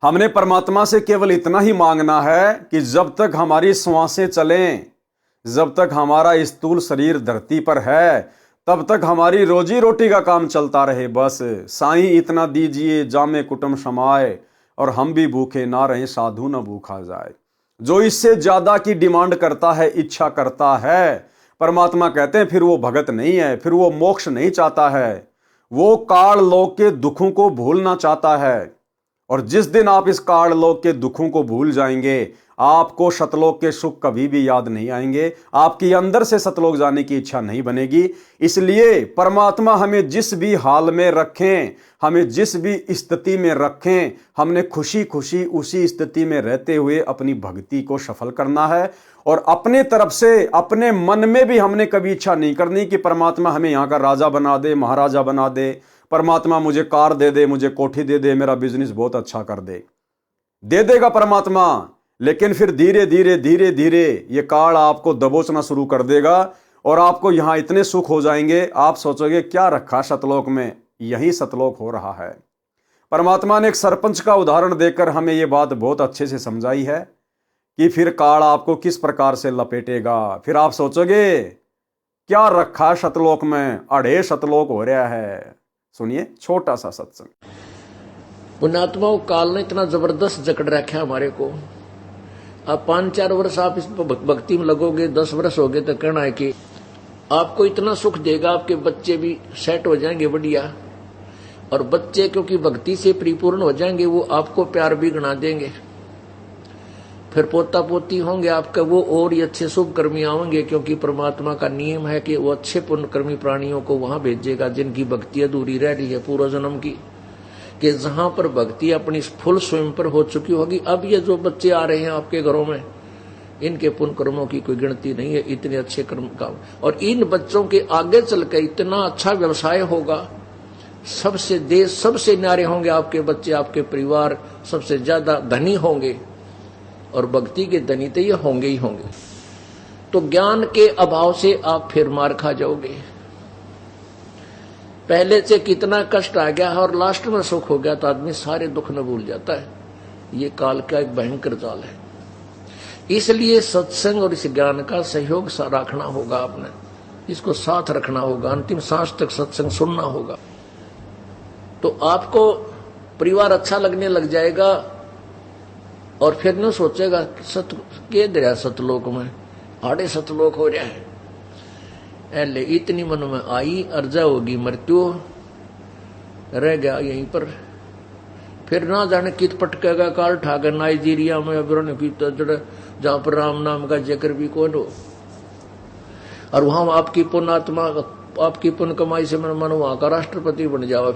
हमने परमात्मा से केवल इतना ही मांगना है कि जब तक हमारी श्वासें चलें, जब तक हमारा स्थूल शरीर धरती पर है, तब तक हमारी रोजी रोटी का काम चलता रहे। बस साईं इतना दीजिए जामे कुटुंब समाए, और हम भी भूखे ना रहें साधु न भूखा जाए। जो इससे ज्यादा की डिमांड करता है, इच्छा करता है, परमात्मा कहते हैं फिर वो भगत नहीं है, फिर वो मोक्ष नहीं चाहता है, वो काललोक के दुखों को भूलना चाहता है। और जिस दिन आप इस काललोक के दुखों को भूल जाएंगे, आपको सतलोक के सुख कभी भी याद नहीं आएंगे, आपकी अंदर से सतलोक जाने की इच्छा नहीं बनेगी। इसलिए परमात्मा हमें जिस भी हाल में रखें, हमें जिस भी स्थिति में रखें, हमने खुशी खुशी उसी स्थिति में रहते हुए अपनी भक्ति को सफल करना है। और अपने तरफ से, अपने मन में भी हमने कभी इच्छा नहीं करनी कि परमात्मा हमें यहाँ का राजा बना दे, महाराजा बना दे, परमात्मा मुझे कार दे दे, मुझे कोठी दे दे, मेरा बिजनेस बहुत अच्छा कर दे देगा परमात्मा। लेकिन फिर धीरे धीरे धीरे धीरे ये काल आपको दबोचना शुरू कर देगा और आपको यहां इतने सुख हो जाएंगे, आप सोचोगे क्या रखा सतलोक में, यही सतलोक हो रहा है। परमात्मा ने एक सरपंच का उदाहरण देकर हमें यह बात बहुत अच्छे से समझाई है कि फिर काल आपको किस प्रकार से लपेटेगा। फिर आप सोचोगे क्या रखा सतलोक में, अड़े सतलोक हो रहा है। सुनिए छोटा सा सत्संग। पुण्यात्माओं, काल ने इतना जबरदस्त जकड़ रखा हमारे को। अब 5-4 वर्ष आप इस भक्ति में लगोगे, 10 वर्ष हो गए तो कहना है कि आपको इतना सुख देगा, आपके बच्चे भी सेट हो जाएंगे बढ़िया। और बच्चे क्योंकि भक्ति से परिपूर्ण हो जाएंगे, वो आपको प्यार भी गणा देंगे। फिर पोता पोती होंगे आपके, वो और ही अच्छे शुभ कर्मी आएंगे, क्योंकि परमात्मा का नियम है कि वो अच्छे पुण्यकर्मी प्राणियों को वहां भेजेगा जिनकी भक्ति अधूरी रह रही है पूर्व जन्म की, कि जहां पर भक्ति अपनी फुल स्वयं पर हो चुकी होगी। अब ये जो बच्चे आ रहे हैं आपके घरों में, इनके पुण्य कर्मों की कोई गिनती नहीं है, इतने अच्छे कर्म का। और इन बच्चों के आगे चल के इतना अच्छा व्यवसाय होगा, सबसे देश सबसे न्यारे होंगे आपके बच्चे, आपके परिवार सबसे ज्यादा धनी होंगे, और भक्ति के धनी तो ये होंगे ही होंगे। तो ज्ञान के अभाव से आप फिर मार खा जाओगे। पहले से कितना कष्ट आ गया और लास्ट में सुख हो गया तो आदमी सारे दुख न भूल जाता है। ये काल का एक भयंकर जाल है। इसलिए सत्संग और इस ज्ञान का सहयोग रखना होगा, आपने इसको साथ रखना होगा, अंतिम सांस तक सत्संग सुनना होगा। तो आपको परिवार अच्छा लगने लग जाएगा और फिर न सोचेगा सत के दरिया सतलोक में आड़े सतलोक हो रहा है। ऐले इतनी मन में आई अर्जा होगी मृत्यु, रह गया यहीं पर। फिर ना जाने कित पटकेगा काल ठाकर नाइजीरिया में अब्रन पीता जड़, जहां पर राम नाम का जिक्र भी कौन हो, और वहां आपकी पुण्यात्मा, आपकी पुण्य कमाई से मन वहां का राष्ट्रपति बन जावा।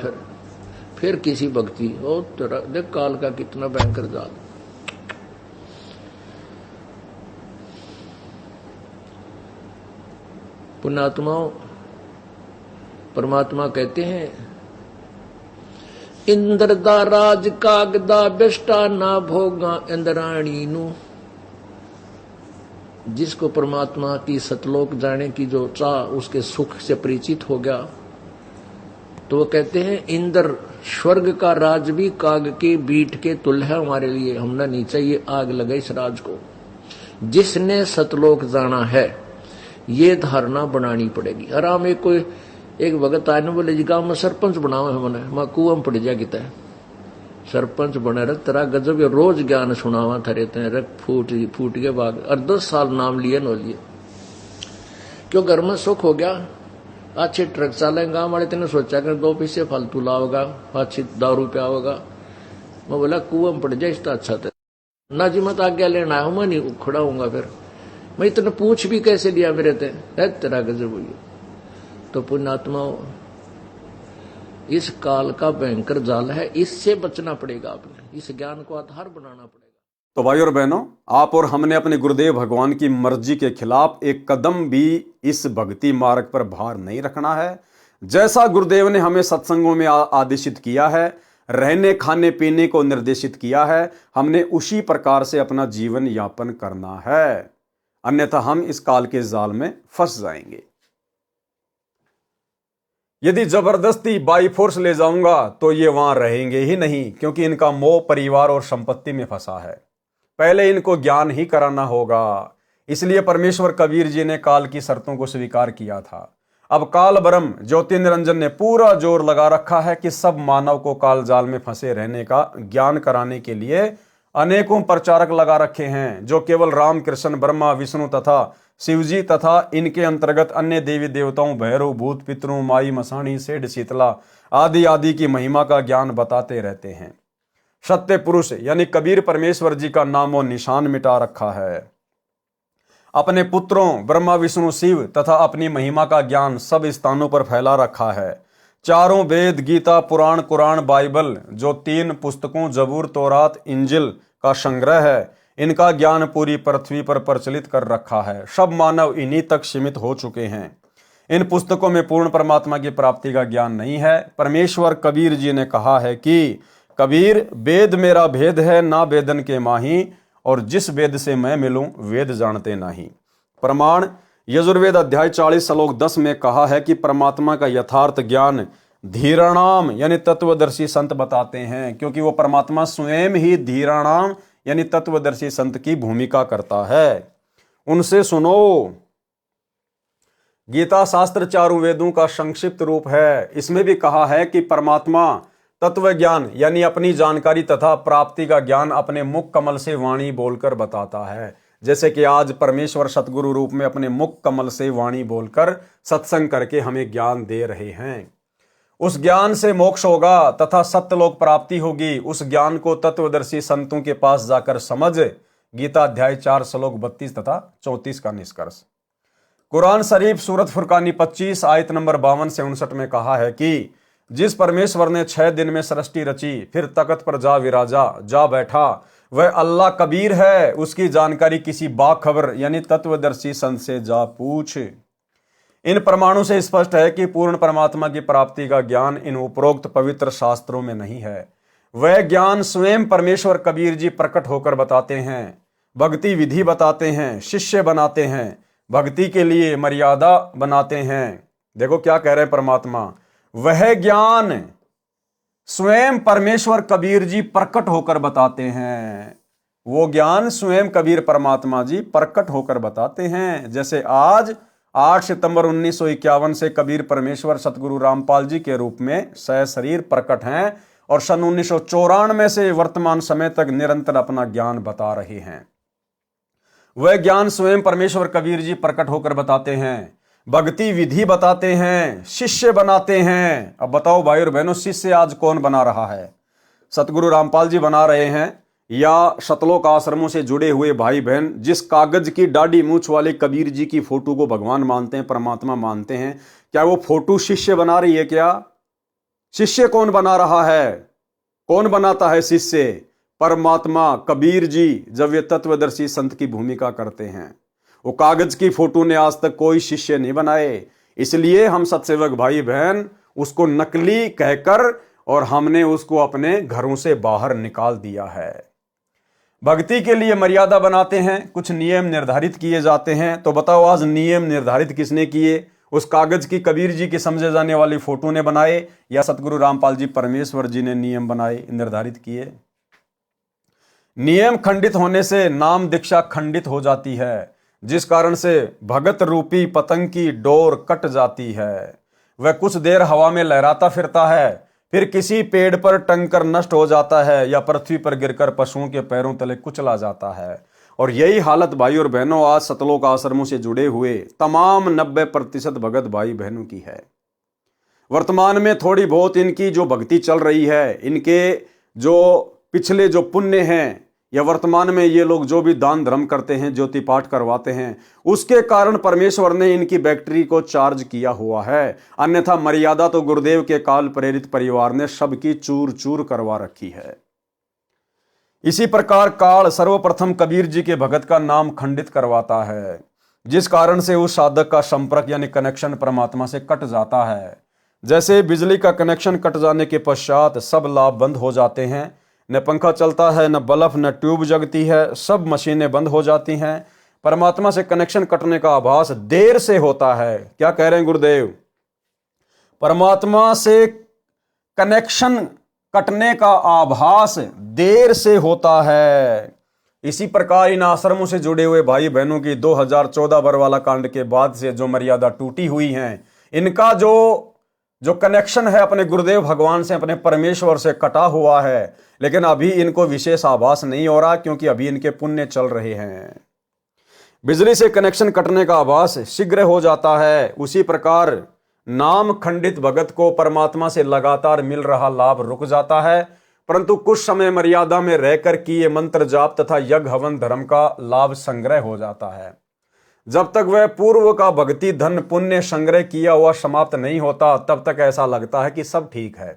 फिर किसी भक्ति ओ देख काल का कितना भयंकर जाल। पुण्यात्माओं, परमात्मा कहते हैं इंद्र दा राज कागदा बेष्टा ना भोगा इंद्राणी नु। जिसको परमात्मा की सतलोक जाने की जो चाह, उसके सुख से परिचित हो गया, तो वो कहते हैं इंद्र स्वर्ग का राज भी काग के बीट के तुल्य है हमारे लिए, हमने नहीं चाहिए आग लगे इस राज को। जिसने सतलोक जाना है ये धारणा बनानी पड़ेगी। आराम एक भगत आने बोले जी गांव में सरपंच बनाओ है, मैंने मैं कुआं पड़ जा किता सरपंच बने रख तेरा गजब, ये रोज ज्ञान सुनावा थरे ते रख फूट फूट के भाग। और 10 साल नाम लिए नो लिए, क्यों घर में सुख हो गया, अच्छे ट्रक चालेंगे। गाँव वाले तेने सोचा कर 2 पैसे फालतू लाओगा, अच्छी दारू पियाओगा। मैं बोला कुआं में पड़ जाए इसका अच्छा था ना जी, मैं तो आज्ञा लेना आया हूं, मैं नहीं खड़ा हूंगा। फिर मैं इतना पूछ भी कैसे लिया मेरे ते, तेरा गजब हुई। तो पुण्यात्मा, इस काल का भयंकर जाल है, इससे बचना पड़ेगा। आपने इस ज्ञान को आधार बनाना पड़ेगा। तो भाई और बहनों, आप और हमने अपने गुरुदेव भगवान की मर्जी के खिलाफ एक कदम भी इस भक्ति मार्ग पर भार नहीं रखना है। जैसा गुरुदेव ने हमें सत्संगों में आदेशित किया है, रहने खाने पीने को निर्देशित किया है, हमने उसी प्रकार से अपना जीवन यापन करना है, अन्यथा हम इस काल के जाल में फंस जाएंगे। यदि जबरदस्ती बाई फोर्स ले जाऊंगा तो ये वहां रहेंगे ही नहीं, क्योंकि इनका मोह परिवार और संपत्ति में फंसा है। पहले इनको ज्ञान ही कराना होगा। इसलिए परमेश्वर कबीर जी ने काल की शर्तों को स्वीकार किया था। अब काल ब्रह्म ज्योति निरंजन ने पूरा जोर लगा रखा है कि सब मानव को काल जाल में फंसे रहने का ज्ञान कराने के लिए अनेकों प्रचारक लगा रखे हैं, जो केवल राम कृष्ण ब्रह्मा विष्णु तथा शिवजी तथा इनके अंतर्गत अन्य देवी देवताओं, भैरव, भूत, पितरों, माई, मसाणी, सेठ, शीतला आदि आदि की महिमा का ज्ञान बताते रहते हैं। सत्य पुरुष यानी कबीर परमेश्वर जी का नामो निशान मिटा रखा है। अपने पुत्रों ब्रह्मा विष्णु शिव तथा अपनी महिमा का ज्ञान सब स्थानों पर फैला रखा है। चारों वेद, गीता, पुराण, कुरान, बाइबल जो 3 पुस्तकों जबूर, तौरात, इंजिल का संग्रह है, इनका ज्ञान पूरी पृथ्वी पर प्रचलित कर रखा है। सब मानव इन्हीं तक सीमित हो चुके हैं। इन पुस्तकों में पूर्ण परमात्मा की प्राप्ति का ज्ञान नहीं है। परमेश्वर कबीर जी ने कहा है कि कबीर, वेद मेरा भेद है, ना वेदन के माही, और जिस वेद से मैं मिलूं वेद जानते नहीं। प्रमाण यजुर्वेद अध्याय 40 श्लोक 10 में कहा है कि परमात्मा का यथार्थ ज्ञान धीराणाम यानी तत्वदर्शी संत बताते हैं, क्योंकि वो परमात्मा स्वयं ही धीराणाम यानी तत्वदर्शी संत की भूमिका करता है। उनसे सुनो। गीता शास्त्र 4 वेदों का संक्षिप्त रूप है। इसमें भी कहा है कि परमात्मा तत्व ज्ञान यानी अपनी जानकारी तथा प्राप्ति का ज्ञान अपने मुख कमल से वाणी बोलकर बताता है। जैसे कि आज परमेश्वर सतगुरु रूप में अपने मुख कमल से वाणी बोलकर सत्संग करके हमें ज्ञान दे रहे हैं। उस ज्ञान से मोक्ष होगा तथा सत्यलोक प्राप्ति होगी। उस ज्ञान को तत्वदर्शी संतों के पास जाकर समझ। गीता अध्याय 4 श्लोक 32 तथा 34 का निष्कर्ष। कुरान शरीफ सूरत फुरकानी 25 आयत नंबर 52 से 59 में कहा है कि जिस परमेश्वर ने 6 दिन में सृष्टि रची, फिर तख्त पर जा बैठा, वह अल्लाह कबीर है। उसकी जानकारी किसी बाखबर यानी तत्वदर्शी संत से जा पूछ। इन प्रमाणों से स्पष्ट है कि पूर्ण परमात्मा की प्राप्ति का ज्ञान इन उपरोक्त पवित्र शास्त्रों में नहीं है। वह ज्ञान स्वयं परमेश्वर कबीर जी प्रकट होकर बताते हैं, भक्ति विधि बताते हैं, शिष्य बनाते हैं, भक्ति के लिए मर्यादा बनाते हैं। देखो क्या कह रहे हैं परमात्मा, वह ज्ञान स्वयं परमेश्वर कबीर जी प्रकट होकर बताते हैं। वो ज्ञान स्वयं कबीर परमात्मा जी प्रकट होकर बताते हैं। जैसे आज 8 सितंबर 1951 से कबीर परमेश्वर सतगुरु रामपाल जी के रूप में सशरीर प्रकट हैं और सन 1994 से वर्तमान समय तक निरंतर अपना ज्ञान बता रहे हैं। वह ज्ञान स्वयं परमेश्वर कबीर जी प्रकट होकर बताते हैं, भक्ति विधि बताते हैं, शिष्य बनाते हैं। अब बताओ भाई और बहनों, शिष्य आज कौन बना रहा है? सतगुरु रामपाल जी बना रहे हैं या शतलोक आश्रमों से जुड़े हुए भाई बहन जिस कागज की दाढ़ी मूछ वाले कबीर जी की फोटो को भगवान मानते हैं, परमात्मा मानते हैं, क्या वो फोटो शिष्य बना रही है? क्या शिष्य कौन बना रहा है? कौन बनाता है शिष्य? परमात्मा कबीर जी जब वे तत्वदर्शी संत की भूमिका करते हैं। वो कागज की फोटो ने आज तक कोई शिष्य नहीं बनाए। इसलिए हम सत्सेवक भाई बहन उसको नकली कहकर और हमने उसको अपने घरों से बाहर निकाल दिया है। भक्ति के लिए मर्यादा बनाते हैं, कुछ नियम निर्धारित किए जाते हैं। तो बताओ आज नियम निर्धारित किसने किए? उस कागज की कबीर जी की समझे जाने वाली फोटो ने बनाए या सतगुरु रामपाल जी परमेश्वर जी ने नियम बनाए, निर्धारित किए? नियम खंडित होने से नाम दीक्षा खंडित हो जाती है, जिस कारण से भगत रूपी पतंग की डोर कट जाती है। वह कुछ देर हवा में लहराता फिरता है, फिर किसी पेड़ पर टंगकर नष्ट हो जाता है या पृथ्वी पर गिरकर पशुओं के पैरों तले कुचला जाता है। और यही हालत भाई और बहनों आज सतलोक आश्रमों से जुड़े हुए तमाम 90% भगत भाई बहनों की है। वर्तमान में थोड़ी बहुत इनकी जो भक्ति चल रही है, इनके जो पिछले जो पुण्य हैं, या वर्तमान में ये लोग जो भी दान धर्म करते हैं, ज्योति पाठ करवाते हैं, उसके कारण परमेश्वर ने इनकी बैटरी को चार्ज किया हुआ है। अन्यथा मर्यादा तो गुरुदेव के काल प्रेरित परिवार ने सबकी चूर चूर करवा रखी है। इसी प्रकार काल सर्वप्रथम कबीर जी के भगत का नाम खंडित करवाता है, जिस कारण से उस साधक का संपर्क यानी कनेक्शन परमात्मा से कट जाता है। जैसे बिजली का कनेक्शन कट जाने के पश्चात सब लाभ बंद हो जाते हैं, न पंखा चलता है, न बल्ब, न ट्यूब जगती है, सब मशीनें बंद हो जाती हैं। परमात्मा से कनेक्शन कटने का आभास देर से होता है। क्या कह रहे हैं गुरुदेव? परमात्मा से कनेक्शन कटने का आभास देर से होता है। इसी प्रकार इन आश्रमों से जुड़े हुए भाई बहनों की 2014 बरवाला कांड के बाद से जो मर्यादा टूटी हुई है, इनका जो कनेक्शन है अपने गुरुदेव भगवान से, अपने परमेश्वर से कटा हुआ है। लेकिन अभी इनको विशेष आभास नहीं हो रहा, क्योंकि अभी इनके पुण्य चल रहे हैं। बिजली से कनेक्शन कटने का आभास शीघ्र हो जाता है, उसी प्रकार नाम खंडित भगत को परमात्मा से लगातार मिल रहा लाभ रुक जाता है। परंतु कुछ समय मर्यादा में रहकर किए मंत्र जाप तथा यज्ञ हवन धर्म का लाभ संग्रह हो जाता है। जब तक वह पूर्व का भक्ति धन पुण्य संग्रह किया हुआ समाप्त नहीं होता, तब तक ऐसा लगता है कि सब ठीक है।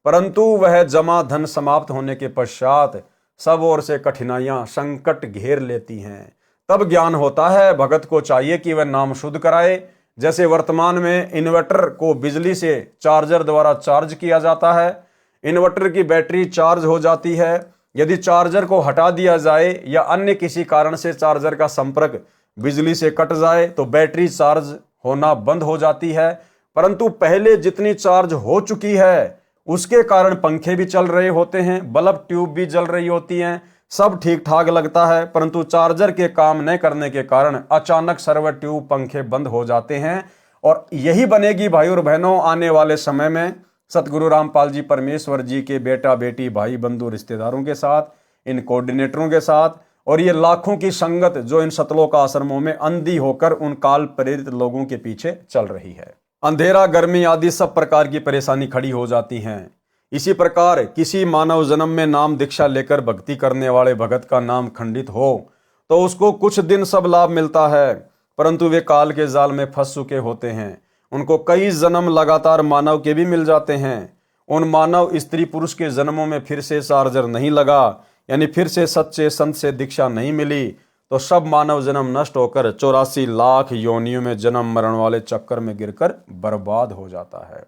परंतु वह जमा धन समाप्त होने के पश्चात सब ओर से कठिनाइयां संकट घेर लेती हैं। तब ज्ञान होता है। भगत को चाहिए कि वह नाम शुद्ध कराए। जैसे वर्तमान में इन्वर्टर को बिजली से चार्जर द्वारा चार्ज किया जाता है, इन्वर्टर की बैटरी चार्ज हो जाती है। यदि चार्जर को हटा दिया जाए या अन्य किसी कारण से चार्जर का संपर्क बिजली से कट जाए तो बैटरी चार्ज होना बंद हो जाती है। परंतु पहले जितनी चार्ज हो चुकी है उसके कारण पंखे भी चल रहे होते हैं, बल्ब ट्यूब भी जल रही होती हैं, सब ठीक ठाक लगता है। परंतु चार्जर के काम न करने के कारण अचानक सर्व ट्यूब पंखे बंद हो जाते हैं। और यही बनेगी भाई और बहनों आने वाले समय में सतगुरु रामपाल जी परमेश्वर जी के बेटा बेटी भाई बंधु रिश्तेदारों के साथ, इन कोऑर्डिनेटरों के साथ, और ये लाखों की संगत जो इन सतलोक आश्रमों में अंधी होकर उन काल प्रेरित लोगों के पीछे चल रही है। अंधेरा, गर्मी आदि सब प्रकार की परेशानी खड़ी हो जाती हैं। इसी प्रकार किसी मानव जन्म में नाम दीक्षा लेकर भक्ति करने वाले भगत का नाम खंडित हो तो उसको कुछ दिन सब लाभ मिलता है, परंतु वे काल के जाल में फंस चुके होते हैं। उनको कई जन्म लगातार मानव के भी मिल जाते हैं। उन मानव स्त्री पुरुष के जन्मों में फिर से चार्जर नहीं लगा, यानी फिर से सच्चे संत से दीक्षा नहीं मिली, तो सब मानव जन्म नष्ट होकर 84 लाख योनियों में जन्म मरण वाले चक्कर में गिरकर बर्बाद हो जाता है।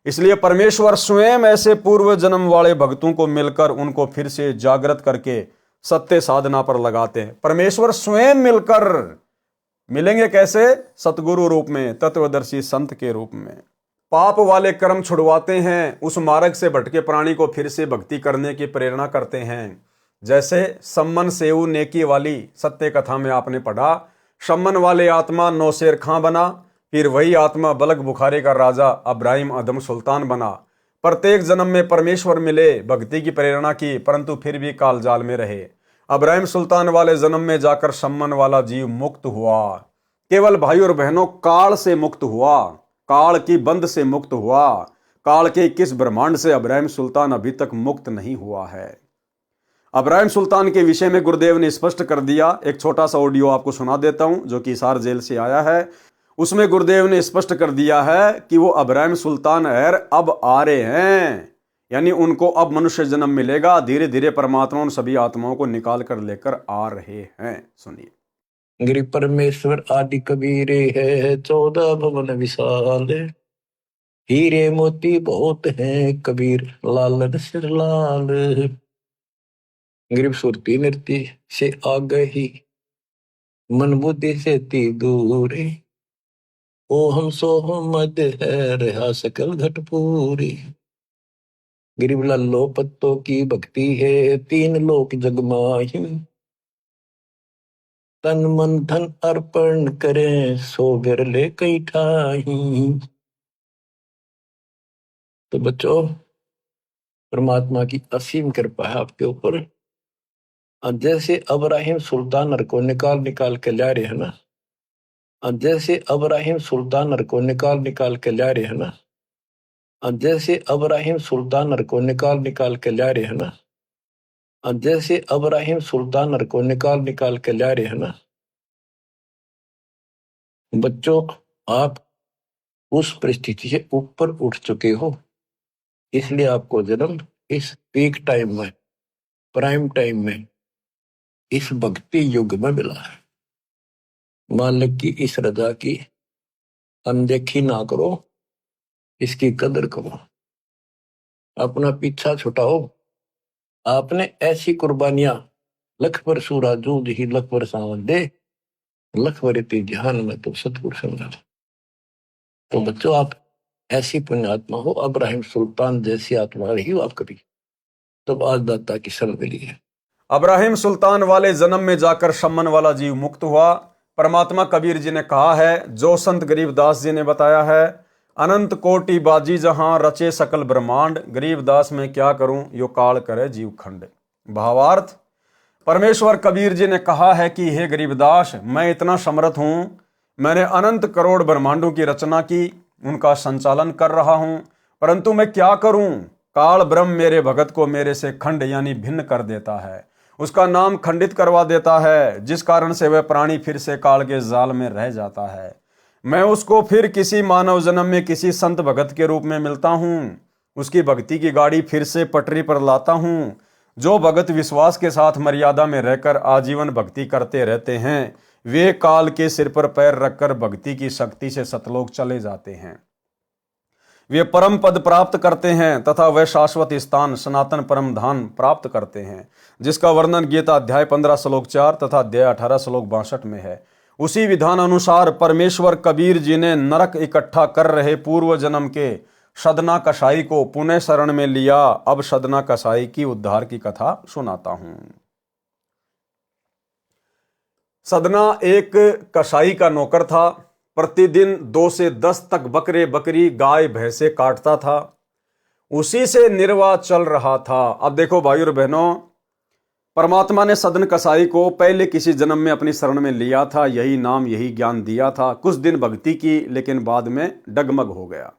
इसलिए परमेश्वर स्वयं ऐसे पूर्व जन्म वाले भक्तों को मिलकर उनको फिर से जागृत करके सत्य साधना पर लगाते हैं। परमेश्वर स्वयं मिलकर मिलेंगे कैसे? सतगुरु रूप में, तत्वदर्शी संत के रूप में। पाप वाले कर्म छुड़वाते हैं, उस मार्ग से भटके प्राणी को फिर से भक्ति करने की प्रेरणा करते हैं। जैसे सम्मन सेऊ नेकी वाली सत्य कथा में आपने पढ़ा, सम्मन वाले आत्मा नौशेर खां बना, फिर वही आत्मा बलग बुखारे का राजा अब्राहिम अदम सुल्तान बना। प्रत्येक जन्म में परमेश्वर मिले, भक्ति की प्रेरणा की, परंतु फिर भी काल जाल में रहे। अब्राहिम सुल्तान वाले जन्म में जाकर सम्मन वाला जीव मुक्त हुआ। केवल भाई और बहनों काल से मुक्त हुआ, काल की बंद से मुक्त हुआ। काल के किस ब्रह्मांड से अब्राहिम सुल्तान अभी तक मुक्त नहीं हुआ है। अब्राहिम सुल्तान के विषय में गुरुदेव ने स्पष्ट कर दिया। एक छोटा सा ऑडियो आपको सुना देता हूं जो कि हिसार जेल से आया है। उसमें गुरुदेव ने स्पष्ट कर दिया है कि वो अब्राहिम सुल्तान अब आ रहे हैं, यानी उनको अब मनुष्य जन्म मिलेगा। धीरे धीरे परमात्मा उन सभी आत्माओं को निकाल कर लेकर आ रहे हैं। सुनिए। गिरि परमेश्वर आदि कबीरे है, 14 भवन विशाल, हीरे मोती बहुत हैं, कबीर लालन सिर लाल। गिरिप सुरती नृत्य से आ गई, मन बुद्धि से ती दूरी, ओ हम सो हम मद है, रहा सकल घट पूरी। गिरिब लल्लो पत्तों की भक्ति है, 3 लोक जगमाही, तन मन धन अर्पण करें, सो बिरले कई ठाही। तो बच्चों, परमात्मा की असीम कृपा है आपके ऊपर। जैसे अब्राहिम सुल्तान को निकाल निकाल के ला रहे हैं ना, जैसे अब्राहिम सुल्तान को निकाल निकाल के ला रहे हैं ना, जैसे अब्राहिम सुल्तान को निकाल निकाल के ला रहे हैं ना, जैसे अब्राहिम सुल्तान को निकाल निकाल के ला रहे हैं ना। बच्चों, आप उस परिस्थिति से ऊपर उठ चुके हो, इसलिए आपको जन्म इस पीक टाइम में, प्राइम टाइम में, इस भक्ति युग में मिला है। मालिक की इस रजा की अनदेखी ना करो, इसकी कदर करो, अपना पीछा छुटाओ। आपने ऐसी कुर्बानियां, लख पर सूरा जूझ ही लख पर सावन दे, लख पर इति जहान में तो सतगुरु समझा। तो बच्चों, आप ऐसी पुण्यात्मा हो, अब्राहिम सुल्तान जैसी आत्मा रही हो आप कभी, तब आज दाता की शरण मिली है। अब्राहिम सुल्तान वाले जन्म में जाकर शमन वाला जीव मुक्त हुआ। परमात्मा कबीर जी ने कहा है, जो संत गरीबदास जी ने बताया है, अनंत कोटि बाजी जहां रचे सकल ब्रह्मांड, गरीबदास में क्या करूं यो काल करे जीव खंड। भावार्थ, परमेश्वर कबीर जी ने कहा है कि हे गरीबदास, मैं इतना समर्थ हूं, मैंने अनंत करोड़ ब्रह्मांडों की रचना की, उनका संचालन कर रहा हूं, परंतु मैं क्या करूं, काल ब्रह्म मेरे भगत को मेरे से खंड यानी भिन्न कर देता है, उसका नाम खंडित करवा देता है, जिस कारण से वह प्राणी फिर से काल के जाल में रह जाता है। मैं उसको फिर किसी मानव जन्म में किसी संत भगत के रूप में मिलता हूं, उसकी भक्ति की गाड़ी फिर से पटरी पर लाता हूं। जो भगत विश्वास के साथ मर्यादा में रहकर आजीवन भक्ति करते रहते हैं, वे काल के सिर पर पैर रखकर भक्ति की शक्ति से सतलोक चले जाते हैं। वे परम पद प्राप्त करते हैं तथा वह शाश्वत स्थान सनातन परम धाम प्राप्त करते हैं, जिसका वर्णन गीता अध्याय 15 श्लोक 4 तथा अध्याय 18 श्लोक 62 में है। उसी विधान अनुसार परमेश्वर कबीर जी ने नरक इकट्ठा कर रहे पूर्व जन्म के सदना कसाई को पुनः शरण में लिया। अब सदना कसाई की उद्धार की कथा सुनाता हूं। सदना एक कसाई का नौकर था। प्रतिदिन 2 से 10 तक बकरे बकरी गाय भैंसे काटता था, उसी से निर्वाह चल रहा था। अब देखो भाई और बहनों, परमात्मा ने सदन कसाई को पहले किसी जन्म में अपनी शरण में लिया था, यही नाम यही ज्ञान दिया था, कुछ दिन भक्ति की, लेकिन बाद में डगमग हो गया।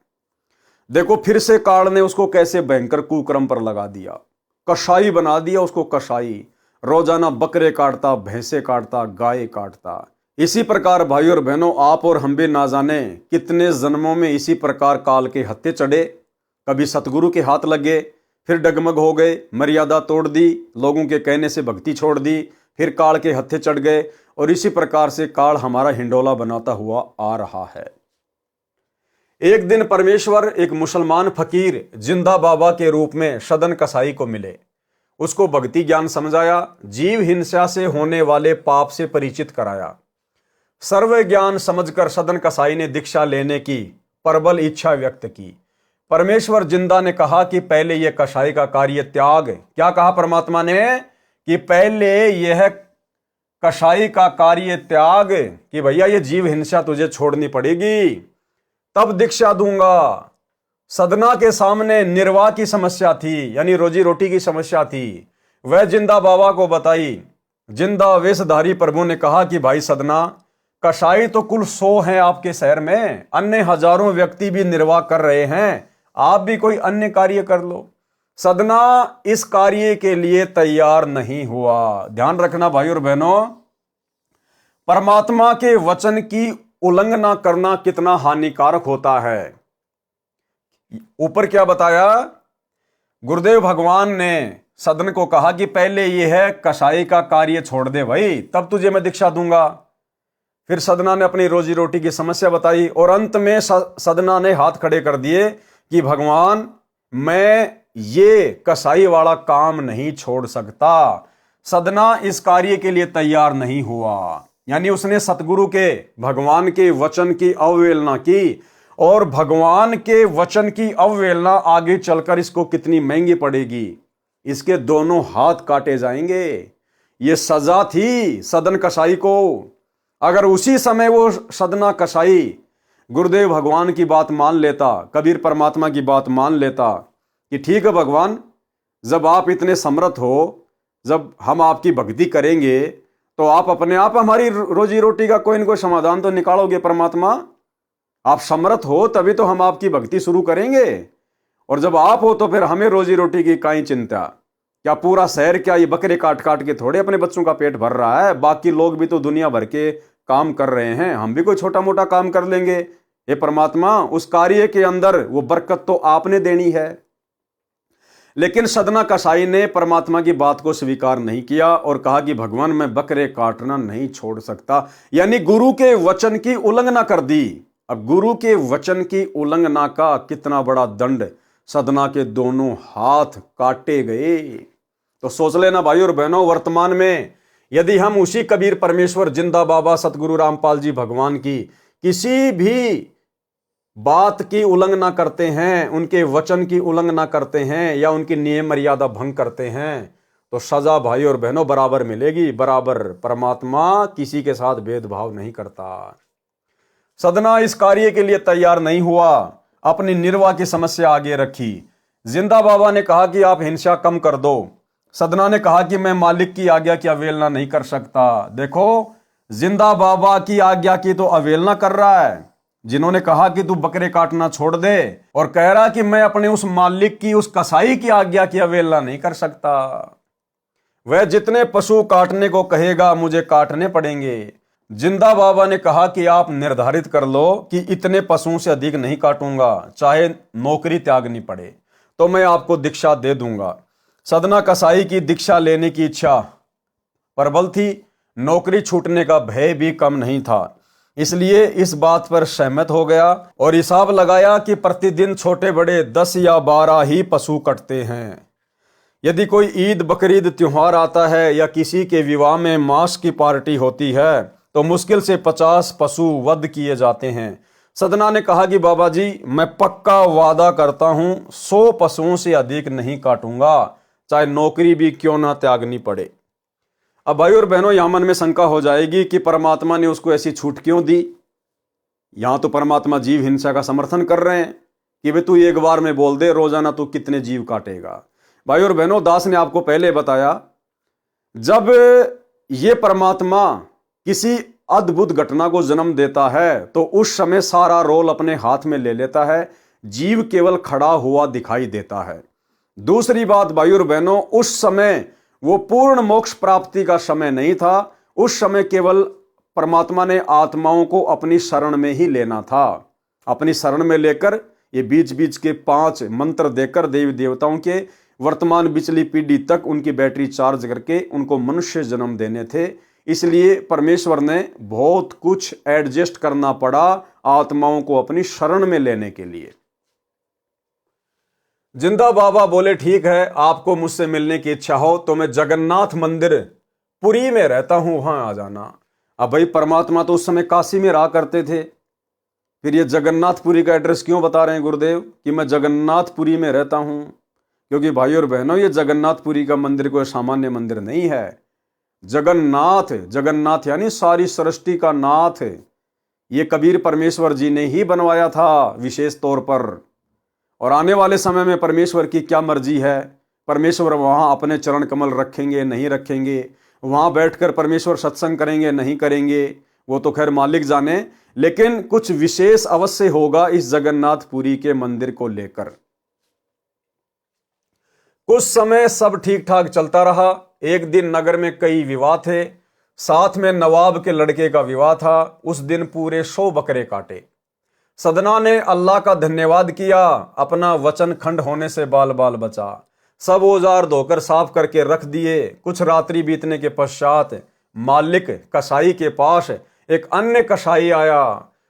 देखो फिर से काल ने उसको कैसे भयंकर कुक्रम पर लगा दिया, कसाई बना दिया उसको कसाई। रोजाना बकरे काटता, भैंसे काटता, गाय काटता। इसी प्रकार भाई और बहनों, आप और हम भी ना जाने कितने जन्मों में इसी प्रकार काल के हत्थे चढ़े। कभी सतगुरु के हाथ लगे, फिर डगमग हो गए, मर्यादा तोड़ दी, लोगों के कहने से भक्ति छोड़ दी, फिर काल के हत्थे चढ़ गए, और इसी प्रकार से काल हमारा हिंडोला बनाता हुआ आ रहा है। एक दिन परमेश्वर एक मुसलमान फकीर जिंदा बाबा के रूप में सदन कसाई को मिले। उसको भक्ति ज्ञान समझाया, जीव हिंसा से होने वाले पाप से परिचित कराया। सर्व ज्ञान समझकर सदन कसाई ने दीक्षा लेने की प्रबल इच्छा व्यक्त की। परमेश्वर जिंदा ने कहा कि पहले यह कसाई का कार्य त्याग। क्या कहा परमात्मा ने? कि पहले यह कसाई का कार्य त्याग, कि भैया ये जीव हिंसा तुझे छोड़नी पड़ेगी, तब दीक्षा दूंगा। सदना के सामने निर्वाह की समस्या थी, यानी रोजी रोटी की समस्या थी। वह जिंदा बाबा को बताई। जिंदा वेशधारी प्रभु ने कहा कि भाई सदना, कसाई तो कुल 100 हैं आपके शहर में, अन्य हजारों व्यक्ति भी निर्वाह कर रहे हैं, आप भी कोई अन्य कार्य कर लो। सदना इस कार्य के लिए तैयार नहीं हुआ। ध्यान रखना भाई और बहनों, परमात्मा के वचन की उल्लंघना करना कितना हानिकारक होता है। ऊपर क्या बताया? गुरुदेव भगवान ने सदन को कहा कि पहले यह है कसाई का कार्य छोड़ दे भाई, तब तुझे मैं दीक्षा दूंगा। फिर सदना ने अपनी रोजी रोटी की समस्या बताई, और अंत में सदना ने हाथ खड़े कर दिए कि भगवान, मैं ये कसाई वाला काम नहीं छोड़ सकता। सदना इस कार्य के लिए तैयार नहीं हुआ, यानी उसने सतगुरु के, भगवान के वचन की अवहेलना की, और भगवान के वचन की अवहेलना आगे चलकर इसको कितनी महंगी पड़ेगी। इसके दोनों हाथ काटे जाएंगे। ये सजा थी सदन कसाई को। अगर उसी समय वो सदना कसाई गुरुदेव भगवान की बात मान लेता, कबीर परमात्मा की बात मान लेता कि ठीक है भगवान, जब आप इतने समर्थ हो, जब हम आपकी भक्ति करेंगे तो आप अपने आप हमारी रोजी रोटी का कोई न कोई समाधान तो निकालोगे परमात्मा। आप समर्थ हो तभी तो हम आपकी भक्ति शुरू करेंगे, और जब आप हो तो फिर हमें रोजी रोटी की काई चिंता। क्या पूरा शहर क्या ये बकरे काट काट के थोड़े अपने बच्चों का पेट भर रहा है? बाकी लोग भी तो दुनिया भर के काम कर रहे हैं, हम भी कोई छोटा मोटा काम कर लेंगे। हे परमात्मा, उस कार्य के अंदर वो बरकत तो आपने देनी है। लेकिन सदना कसाई ने परमात्मा की बात को स्वीकार नहीं किया और कहा कि भगवान मैं बकरे काटना नहीं छोड़ सकता, यानी गुरु के वचन की उल्लंघना कर दी। अब गुरु के वचन की उल्लंघना का कितना बड़ा दंड, सदना के दोनों हाथ काटे गए। तो सोच लेना भाई और बहनों, वर्तमान में यदि हम उसी कबीर परमेश्वर जिंदा बाबा सतगुरु रामपाल जी भगवान की किसी भी बात की उल्लंघना करते हैं, उनके वचन की उल्लंघना करते हैं या उनकी नियम मर्यादा भंग करते हैं, तो सजा भाई और बहनों बराबर मिलेगी, बराबर। परमात्मा किसी के साथ भेदभाव नहीं करता। सदना इस कार्य के लिए तैयार नहीं हुआ, अपनी निर्वाह की समस्या आगे रखी। जिंदा बाबा ने कहा कि आप हिंसा कम कर दो। सदना ने कहा कि मैं मालिक की आज्ञा की अवहेलना नहीं कर सकता। देखो, जिंदा बाबा की आज्ञा की तो अवहेलना कर रहा है, जिन्होंने कहा कि तू बकरे काटना छोड़ दे, और कह रहा कि मैं अपने उस मालिक की, उस कसाई की आज्ञा की अवहेलना नहीं कर सकता। वह जितने पशु काटने को कहेगा मुझे काटने पड़ेंगे। जिंदा बाबा ने कहा कि आप निर्धारित कर लो कि इतने पशुओं से अधिक नहीं काटूंगा, चाहे नौकरी त्यागनी पड़े तो मैं आपको दीक्षा दे दूंगा। सदना कसाई की दीक्षा लेने की इच्छा प्रबल थी, नौकरी छूटने का भय भी कम नहीं था, इसलिए इस बात पर सहमत हो गया और हिसाब लगाया कि प्रतिदिन छोटे बड़े 10 या 12 ही पशु कटते हैं। यदि कोई ईद बकरीद त्योहार आता है या किसी के विवाह में मांस की पार्टी होती है तो मुश्किल से 50 पशु वध किए जाते हैं। सदना ने कहा कि बाबा जी मैं पक्का वादा करता हूं 100 पशुओं से अधिक नहीं काटूंगा, चाहे नौकरी भी क्यों ना त्यागनी पड़े। अब भाई और बहनों, यहां मन में शंका हो जाएगी कि परमात्मा ने उसको ऐसी छूट क्यों दी। यहां तो परमात्मा जीव हिंसा का समर्थन कर रहे हैं कि भाई तू एक बार में बोल दे रोजाना तू कितने जीव काटेगा। भाई और बहनों, दास ने आपको पहले बताया, जब ये परमात्मा किसी अद्भुत घटना को जन्म देता है तो उस समय सारा रोल अपने हाथ में ले लेता है, जीव केवल खड़ा हुआ दिखाई देता है। दूसरी बात भाई और बहनों, उस समय वो पूर्ण मोक्ष प्राप्ति का समय नहीं था, उस समय केवल परमात्मा ने आत्माओं को अपनी शरण में ही लेना था। अपनी शरण में लेकर ये बीच बीच के 5 मंत्र देकर देवी देवताओं के वर्तमान पिछली पीढ़ी तक उनकी बैटरी चार्ज करके उनको मनुष्य जन्म देने थे। इसलिए परमेश्वर ने बहुत कुछ एडजस्ट करना पड़ा आत्माओं को अपनी शरण में लेने के लिए। जिंदा बाबा बोले ठीक है, आपको मुझसे मिलने की इच्छा हो तो मैं जगन्नाथ मंदिर पुरी में रहता हूं, वहां आ जाना। अब भाई परमात्मा तो उस समय काशी में रहा करते थे, फिर ये जगन्नाथपुरी का एड्रेस क्यों बता रहे हैं गुरुदेव कि मैं जगन्नाथपुरी में रहता हूं? क्योंकि भाई और बहनों, ये जगन्नाथपुरी का मंदिर कोई सामान्य मंदिर नहीं है। जगन्नाथ, जगन्नाथ यानी सारी सृष्टि का नाथ, ये कबीर परमेश्वर जी ने ही बनवाया था विशेष तौर पर। और आने वाले समय में परमेश्वर की क्या मर्जी है, परमेश्वर वहां अपने चरण कमल रखेंगे नहीं रखेंगे, वहां बैठकर परमेश्वर सत्संग करेंगे नहीं करेंगे, वो तो खैर मालिक जाने, लेकिन कुछ विशेष अवश्य होगा इस जगन्नाथपुरी के मंदिर को लेकर। कुछ समय सब ठीक ठाक चलता रहा। एक दिन नगर में कई विवाह थे, साथ में नवाब के लड़के का विवाह था। उस दिन पूरे 100 बकरे काटे। सदना ने अल्लाह का धन्यवाद किया, अपना वचन खंड होने से बाल बाल बचा। सब औजार धोकर साफ करके रख दिए। कुछ रात्रि बीतने के पश्चात मालिक कसाई के पास एक अन्य कसाई आया।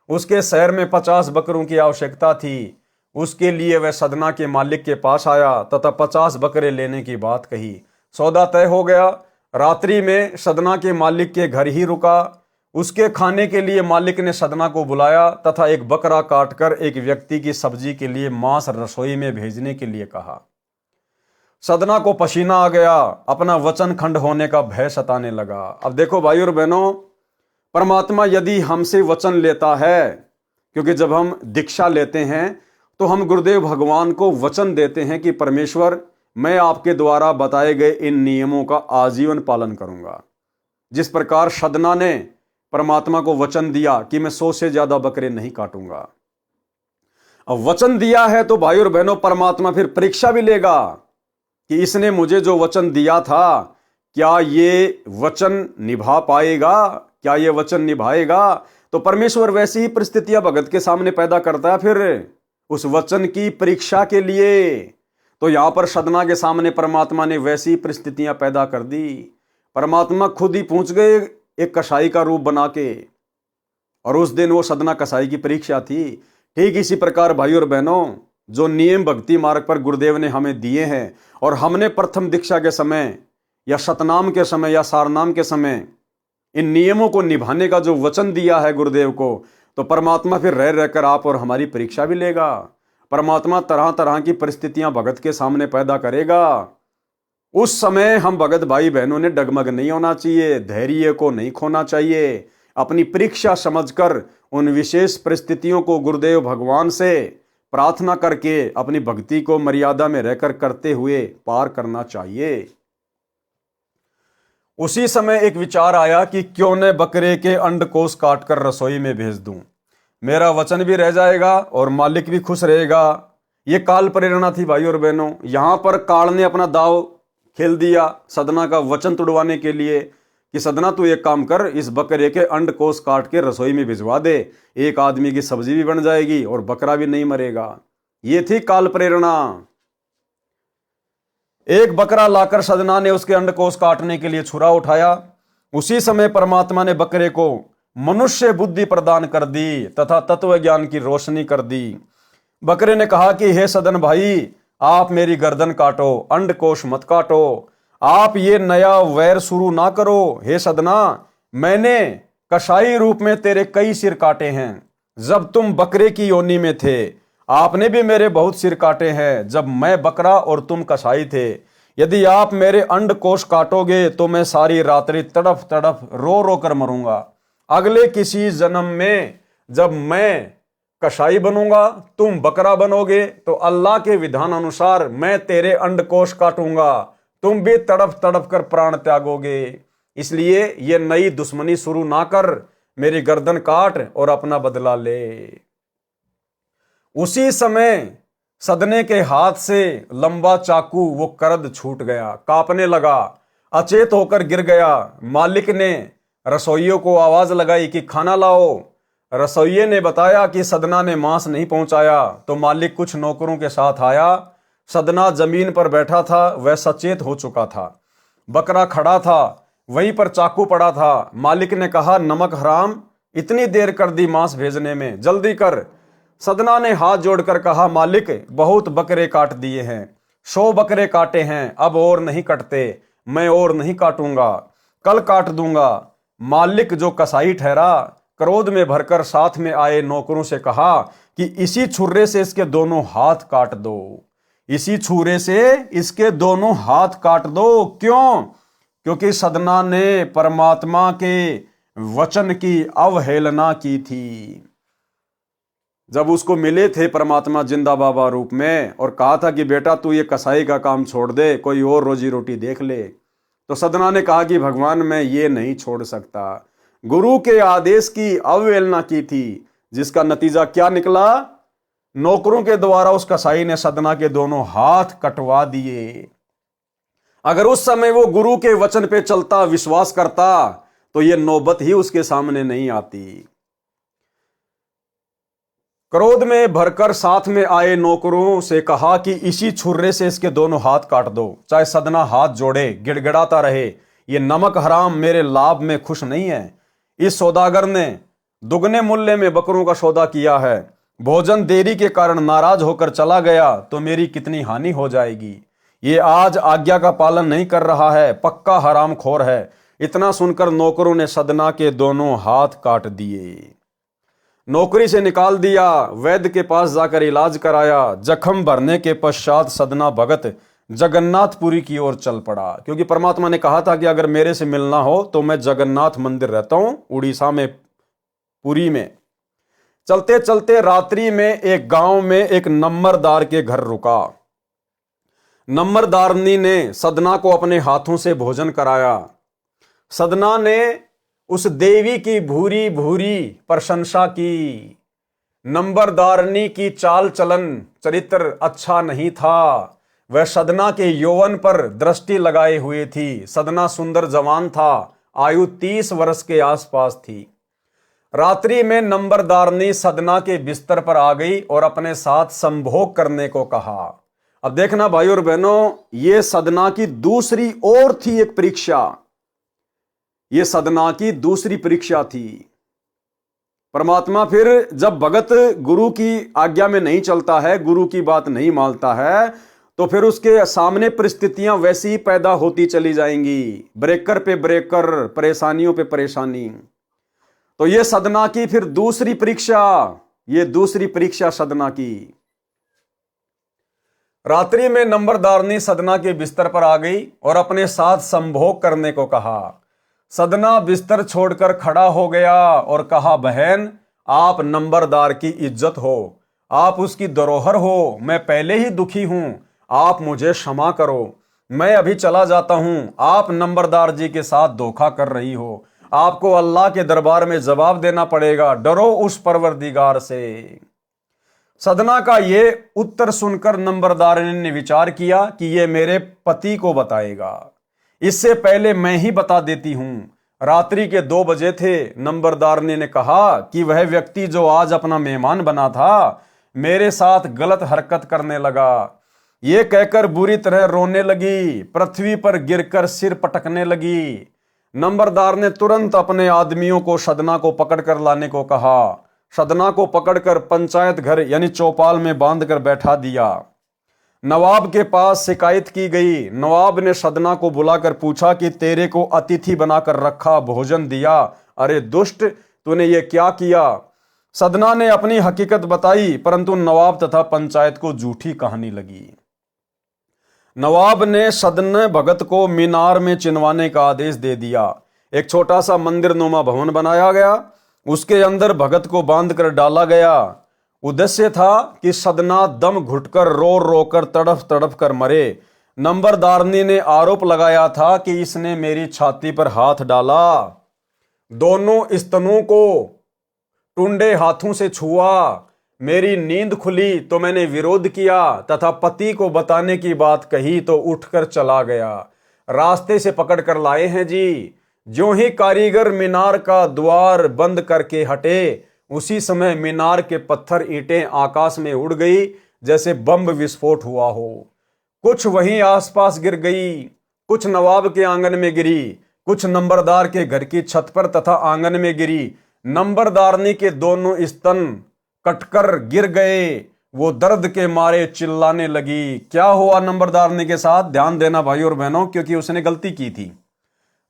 उसके शहर में 50 बकरों की आवश्यकता थी। उसके लिए वह सदना के मालिक के पास आया तथा 50 बकरे लेने की बात कही। सौदा तय हो गया। रात्रि में सदना के मालिक के घर ही रुका। उसके खाने के लिए मालिक ने सदना को बुलाया तथा एक बकरा काटकर एक व्यक्ति की सब्जी के लिए मांस रसोई में भेजने के लिए कहा। सदना को पसीना आ गया, अपना वचन खंड होने का भय सताने लगा। अब देखो भाई और बहनों, परमात्मा यदि हमसे वचन लेता है, क्योंकि जब हम दीक्षा लेते हैं तो हम गुरुदेव भगवान को वचन देते हैं कि परमेश्वर मैं आपके द्वारा बताए गए इन नियमों का आजीवन पालन करूंगा। जिस प्रकार सदना ने परमात्मा को वचन दिया कि मैं 100 से ज्यादा बकरे नहीं काटूंगा, अब वचन दिया है तो भाई और बहनों परमात्मा फिर परीक्षा भी लेगा कि इसने मुझे जो वचन दिया था क्या ये वचन निभा पाएगा, क्या ये वचन निभाएगा। तो परमेश्वर वैसी ही परिस्थितियां भगत के सामने पैदा करता है फिर उस वचन की परीक्षा के लिए। तो यहां पर सदना के सामने परमात्मा ने वैसी परिस्थितियां पैदा कर दी। परमात्मा खुद ही पहुंच गए एक कसाई का रूप बना के, और उस दिन वो सदना कसाई की परीक्षा थी। ठीक इसी प्रकार भाई और बहनों, जो नियम भक्ति मार्ग पर गुरुदेव ने हमें दिए हैं और हमने प्रथम दीक्षा के समय या सतनाम के समय या सारनाम के समय इन नियमों को निभाने का जो वचन दिया है गुरुदेव को, तो परमात्मा फिर रह रहकर आप और हमारी परीक्षा भी लेगा। परमात्मा तरह तरह की परिस्थितियां भगत के सामने पैदा करेगा। उस समय हम भगत भाई बहनों ने डगमग नहीं होना चाहिए, धैर्य को नहीं खोना चाहिए। अपनी परीक्षा समझकर उन विशेष परिस्थितियों को गुरुदेव भगवान से प्रार्थना करके अपनी भक्ति को मर्यादा में रहकर करते हुए पार करना चाहिए। उसी समय एक विचार आया कि क्यों न बकरे के अंडकोश काटकर रसोई में भेज दूं, मेरा वचन भी रह जाएगा और मालिक भी खुश रहेगा। ये काल प्रेरणा थी भाई और बहनों। यहां पर काल ने अपना दाव खेल दिया सदना का वचन तुड़वाने के लिए कि सदना तू एक काम कर, इस बकरे के अंडकोश काट के रसोई में भिजवा दे, एक आदमी की सब्जी भी बन जाएगी और बकरा भी नहीं मरेगा। ये थी काल प्रेरणा। एक बकरा लाकर सदना ने उसके अंडकोश काटने के लिए छुरा उठाया। उसी समय परमात्मा ने बकरे को मनुष्य बुद्धि प्रदान कर दी तथा तत्व ज्ञान की रोशनी कर दी। बकरे ने कहा कि हे सदन भाई, आप मेरी गर्दन काटो, अंडकोश मत काटो, आप ये नया वैर शुरू ना करो। हे सदना, मैंने कसाई रूप में तेरे कई सिर काटे हैं। जब तुम बकरे की योनि में थे आपने भी मेरे बहुत सिर काटे हैं, जब मैं बकरा और तुम कसाई थे। यदि आप मेरे अंडकोश काटोगे तो मैं सारी रात्रि तड़फ तड़फ रो रो कर मरूंगा। अगले किसी जन्म में जब मैं कसाई बनूंगा, तुम बकरा बनोगे, तो अल्लाह के विधान अनुसार मैं तेरे अंडकोश काटूंगा, तुम भी तड़प तड़प कर प्राण त्यागोगे। इसलिए ये नई दुश्मनी शुरू ना कर, मेरी गर्दन काट और अपना बदला ले। उसी समय सदने के हाथ से लंबा चाकू वो करद छूट गया, कांपने लगा, अचेत होकर गिर गया। मालिक ने रसोइयों को आवाज लगाई कि खाना लाओ। रसोइये ने बताया कि सदना ने मांस नहीं पहुंचाया, तो मालिक कुछ नौकरों के साथ आया। सदना जमीन पर बैठा था, वह सचेत हो चुका था। बकरा खड़ा था, वहीं पर चाकू पड़ा था। मालिक ने कहा, नमक हराम, इतनी देर कर दी मांस भेजने में, जल्दी कर। सदना ने हाथ जोड़कर कहा, मालिक बहुत बकरे काट दिए हैं, 100 बकरे काटे हैं, अब और नहीं कटते, मैं और नहीं काटूंगा, कल काट दूंगा। मालिक जो कसाई ठहरा क्रोध में भरकर साथ में आए नौकरों से कहा कि इसी छुरे से इसके दोनों हाथ काट दो, इसी छुरे से इसके दोनों हाथ काट दो। क्यों? क्योंकि सदना ने परमात्मा के वचन की अवहेलना की थी। जब उसको मिले थे परमात्मा जिंदा बाबा रूप में और कहा था कि बेटा तू ये कसाई का काम छोड़ दे, कोई और रोजी रोटी देख ले, तो सदना ने कहा कि भगवान मैं ये नहीं छोड़ सकता। गुरु के आदेश की अवहेलना की थी, जिसका नतीजा क्या निकला? नौकरों के द्वारा उस कसाई ने सदना के दोनों हाथ कटवा दिए। अगर उस समय वो गुरु के वचन पे चलता, विश्वास करता, तो ये नौबत ही उसके सामने नहीं आती। क्रोध में भरकर साथ में आए नौकरों से कहा कि इसी छुरे से इसके दोनों हाथ काट दो। चाहे सदना हाथ जोड़े, गिड़गिड़ाता रहे, ये नमक हराम मेरे लाभ में खुश नहीं है। इस सौदागर ने दुगने मूल्य में बकरों का सौदा किया है, भोजन देरी के कारण नाराज होकर चला गया तो मेरी कितनी हानि हो जाएगी। ये आज आज्ञा का पालन नहीं कर रहा है, पक्का हरामखोर है। इतना सुनकर नौकरों ने सदना के दोनों हाथ काट दिए, नौकरी से निकाल दिया, वैद्य के पास जाकर इलाज कराया। जख्म भरने के पश्चात सदना भगत जगन्नाथपुरी की ओर चल पड़ा, क्योंकि परमात्मा ने कहा था कि अगर मेरे से मिलना हो तो मैं जगन्नाथ मंदिर रहता हूं उड़ीसा में, पुरी में। चलते चलते रात्रि में एक गांव में एक नंबरदार के घर रुका। नंबरदारनी ने सदना को अपने हाथों से भोजन कराया। सदना ने उस देवी की भूरी भूरी प्रशंसा की। नंबरदारनी की चाल चलन चरित्र अच्छा नहीं था। वह सदना के यौवन पर दृष्टि लगाए हुए थी। सदना सुंदर जवान था, आयु 30 वर्ष के आसपास थी। रात्रि में नंबरदारनी सदना के बिस्तर पर आ गई और अपने साथ संभोग करने को कहा। अब देखना भाई और बहनों, ये सदना की दूसरी ओर थी एक परीक्षा। ये सदना की दूसरी परीक्षा थी। परमात्मा फिर जब भगत गुरु की आज्ञा में नहीं चलता है, गुरु की बात नहीं मानता है, तो फिर उसके सामने परिस्थितियां वैसी ही पैदा होती चली जाएंगी, ब्रेकर पे ब्रेकर, परेशानियों पे परेशानी। तो ये सदना की फिर दूसरी परीक्षा, ये दूसरी परीक्षा सदना की। रात्रि में नंबरदारनी सदना के बिस्तर पर आ गई और अपने साथ संभोग करने को कहा। सदना बिस्तर छोड़कर खड़ा हो गया और कहा, बहन, आप नंबरदार की इज्जत हो, आप उसकी धरोहर हो। मैं पहले ही दुखी हूं, आप मुझे क्षमा करो। मैं अभी चला जाता हूं। आप नंबरदार जी के साथ धोखा कर रही हो। आपको अल्लाह के दरबार में जवाब देना पड़ेगा। डरो उस परवरदिगार से। सदना का ये उत्तर सुनकर नंबरदारनी ने विचार किया कि ये मेरे पति को बताएगा, इससे पहले मैं ही बता देती हूं। रात्रि के 2 बजे थे। नंबरदारनी ने कहा कि वह व्यक्ति जो आज अपना मेहमान बना था, मेरे साथ गलत हरकत करने लगा। ये कहकर बुरी तरह रोने लगी, पृथ्वी पर गिरकर सिर पटकने लगी। नंबरदार ने तुरंत अपने आदमियों को सदना को पकड़कर लाने को कहा। सदना को पकड़कर पंचायत घर यानी चौपाल में बांधकर बैठा दिया। नवाब के पास शिकायत की गई। नवाब ने सदना को बुलाकर पूछा कि तेरे को अतिथि बनाकर रखा, भोजन दिया, अरे दुष्ट, तूने ये क्या किया? सदना ने अपनी हकीकत बताई, परंतु नवाब तथा पंचायत को झूठी कहानी लगी। नवाब ने सदन भगत को मीनार में चिनवाने का आदेश दे दिया। एक छोटा सा मंदिर नुमा भवन बनाया गया, उसके अंदर भगत को बांधकर डाला गया। उद्देश्य था कि सदना दम घुटकर रो रोकर तड़फ तड़फ कर मरे। नंबरदारनी ने आरोप लगाया था कि इसने मेरी छाती पर हाथ डाला, दोनों स्तनों को टुंडे हाथों से छुआ। मेरी नींद खुली तो मैंने विरोध किया तथा पति को बताने की बात कही तो उठकर चला गया। रास्ते से पकड़ कर लाए हैं जी। ज्यों ही कारीगर मीनार का द्वार बंद करके हटे, उसी समय मीनार के पत्थर ईंटें आकाश में उड़ गई जैसे बम विस्फोट हुआ हो। कुछ वहीं आसपास गिर गई, कुछ नवाब के आंगन में गिरी, कुछ नंबरदार के घर की छत पर तथा आंगन में गिरी। नंबरदारनी के दोनों स्तन कटकर गिर गए। वो दर्द के मारे चिल्लाने लगी। क्या हुआ नंबरदारनी के साथ? ध्यान देना भाई और बहनों, क्योंकि उसने गलती की थी।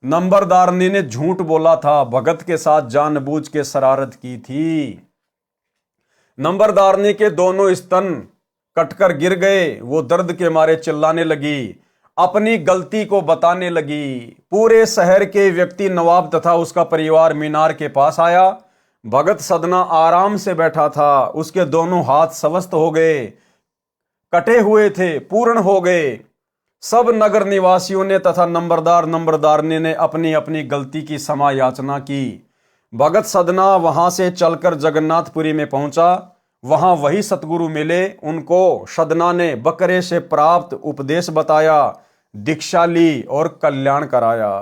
नंबरदारनी ने झूठ बोला था, भगत के साथ जानबूझ के शरारत की थी। नंबरदारनी के दोनों स्तन कटकर गिर गए। वो दर्द के मारे चिल्लाने लगी, अपनी गलती को बताने लगी। पूरे शहर के व्यक्ति, नवाब तथा उसका परिवार मीनार के पास आया। भगत सदना आराम से बैठा था। उसके दोनों हाथ स्वस्थ हो गए, कटे हुए थे, पूर्ण हो गए। सब नगर निवासियों ने तथा नंबरदारनी ने अपनी अपनी गलती की क्षमा याचना की। भगत सदना वहां से चलकर जगन्नाथपुरी में पहुंचा। वहां वही सतगुरु मिले। उनको सदना ने बकरे से प्राप्त उपदेश बताया, दीक्षा ली और कल्याण कराया।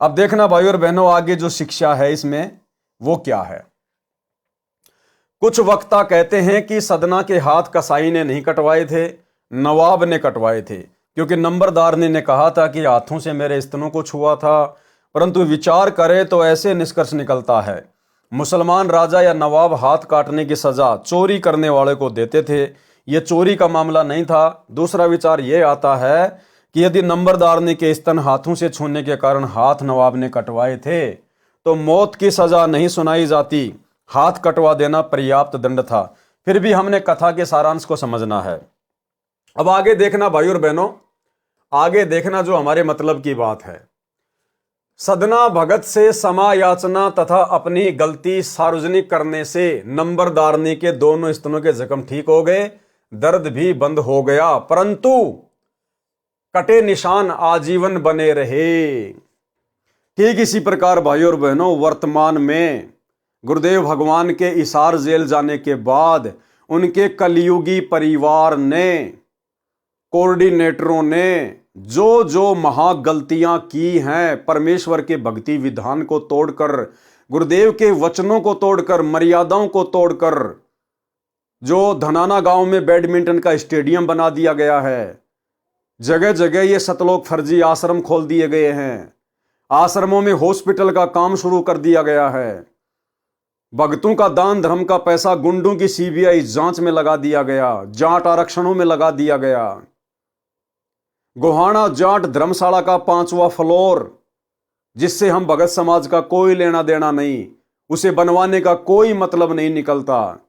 अब देखना भाई और बहनों, आगे जो शिक्षा है इसमें वो क्या है। कुछ वक्ता कहते हैं कि सदना के हाथ कसाई ने नहीं कटवाए थे, नवाब ने कटवाए थे, क्योंकि नंबरदारनी ने कहा था कि हाथों से मेरे स्तनों को छुआ था। परंतु विचार करें तो ऐसे निष्कर्ष निकलता है, मुसलमान राजा या नवाब हाथ काटने की सजा चोरी करने वाले को देते थे। यह चोरी का मामला नहीं था। दूसरा विचार यह आता है कि यदि नंबरदारनी के स्तन हाथों से छूने के कारण हाथ नवाब ने कटवाए थे तो मौत की सजा नहीं सुनाई जाती, हाथ कटवा देना पर्याप्त दंड था। फिर भी हमने कथा के सारांश को समझना है। अब आगे देखना भाई और बहनों, आगे देखना जो हमारे मतलब की बात है। सदना भगत से क्षमा याचना तथा अपनी गलती सार्वजनिक करने से नंबरदारनी के दोनों स्तनों के जख्म ठीक हो गए, दर्द भी बंद हो गया। परंतु कटे निशान आजीवन बने रहे। ठीक इसी प्रकार भाइयों और बहनों, वर्तमान में गुरुदेव भगवान के इसार जेल जाने के बाद उनके कलयुगी परिवार ने, कोऑर्डिनेटरों ने जो जो महागलतियां की हैं, परमेश्वर के भक्ति विधान को तोड़कर, गुरुदेव के वचनों को तोड़कर, मर्यादाओं को तोड़कर, जो धनाना गांव में बैडमिंटन का स्टेडियम बना दिया गया है, जगह जगह ये सतलोक फर्जी आश्रम खोल दिए गए हैं, आश्रमों में हॉस्पिटल का काम शुरू कर दिया गया है, भक्तों का दान धर्म का पैसा गुंडों की सीबीआई जांच में लगा दिया गया, जाट आरक्षणों में लगा दिया गया, गोहाना जाट धर्मशाला का 5वां फ्लोर, जिससे हम भगत समाज का कोई लेना देना नहीं, उसे बनवाने का कोई मतलब नहीं निकलता,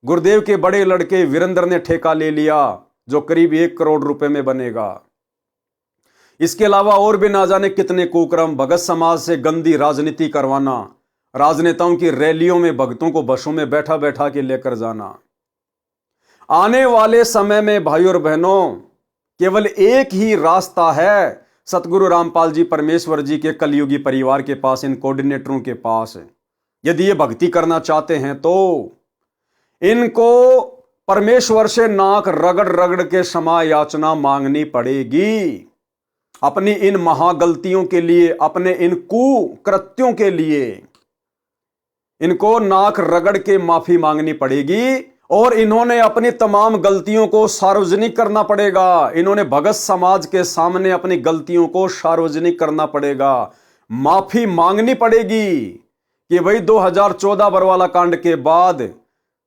गुरुदेव के बड़े लड़के वीरेंद्र ने ठेका ले लिया, जो करीब 1 करोड़ रुपए में बनेगा। इसके अलावा और भी ना जाने कितने कुक्रम, भगत समाज से गंदी राजनीति करवाना, राजनेताओं की रैलियों में भक्तों को बसों में बैठा बैठा के लेकर जाना। आने वाले समय में भाइयों और बहनों, केवल एक ही रास्ता है सतगुरु रामपाल जी परमेश्वर जी के कलयुगी परिवार के पास, इन कोऑर्डिनेटरों के पास। यदि ये भक्ति करना चाहते हैं तो इनको परमेश्वर से नाक रगड़ रगड़ के क्षमा याचना मांगनी पड़ेगी। अपनी इन महागलतियों के लिए, अपने इन कुकृत्यों के लिए इनको नाक रगड़ के माफी मांगनी पड़ेगी, और इन्होंने अपनी तमाम गलतियों को सार्वजनिक करना पड़ेगा। इन्होंने भगत समाज के सामने अपनी गलतियों को सार्वजनिक करना पड़ेगा, माफी मांगनी पड़ेगी कि भाई 2014 बरवाला कांड के बाद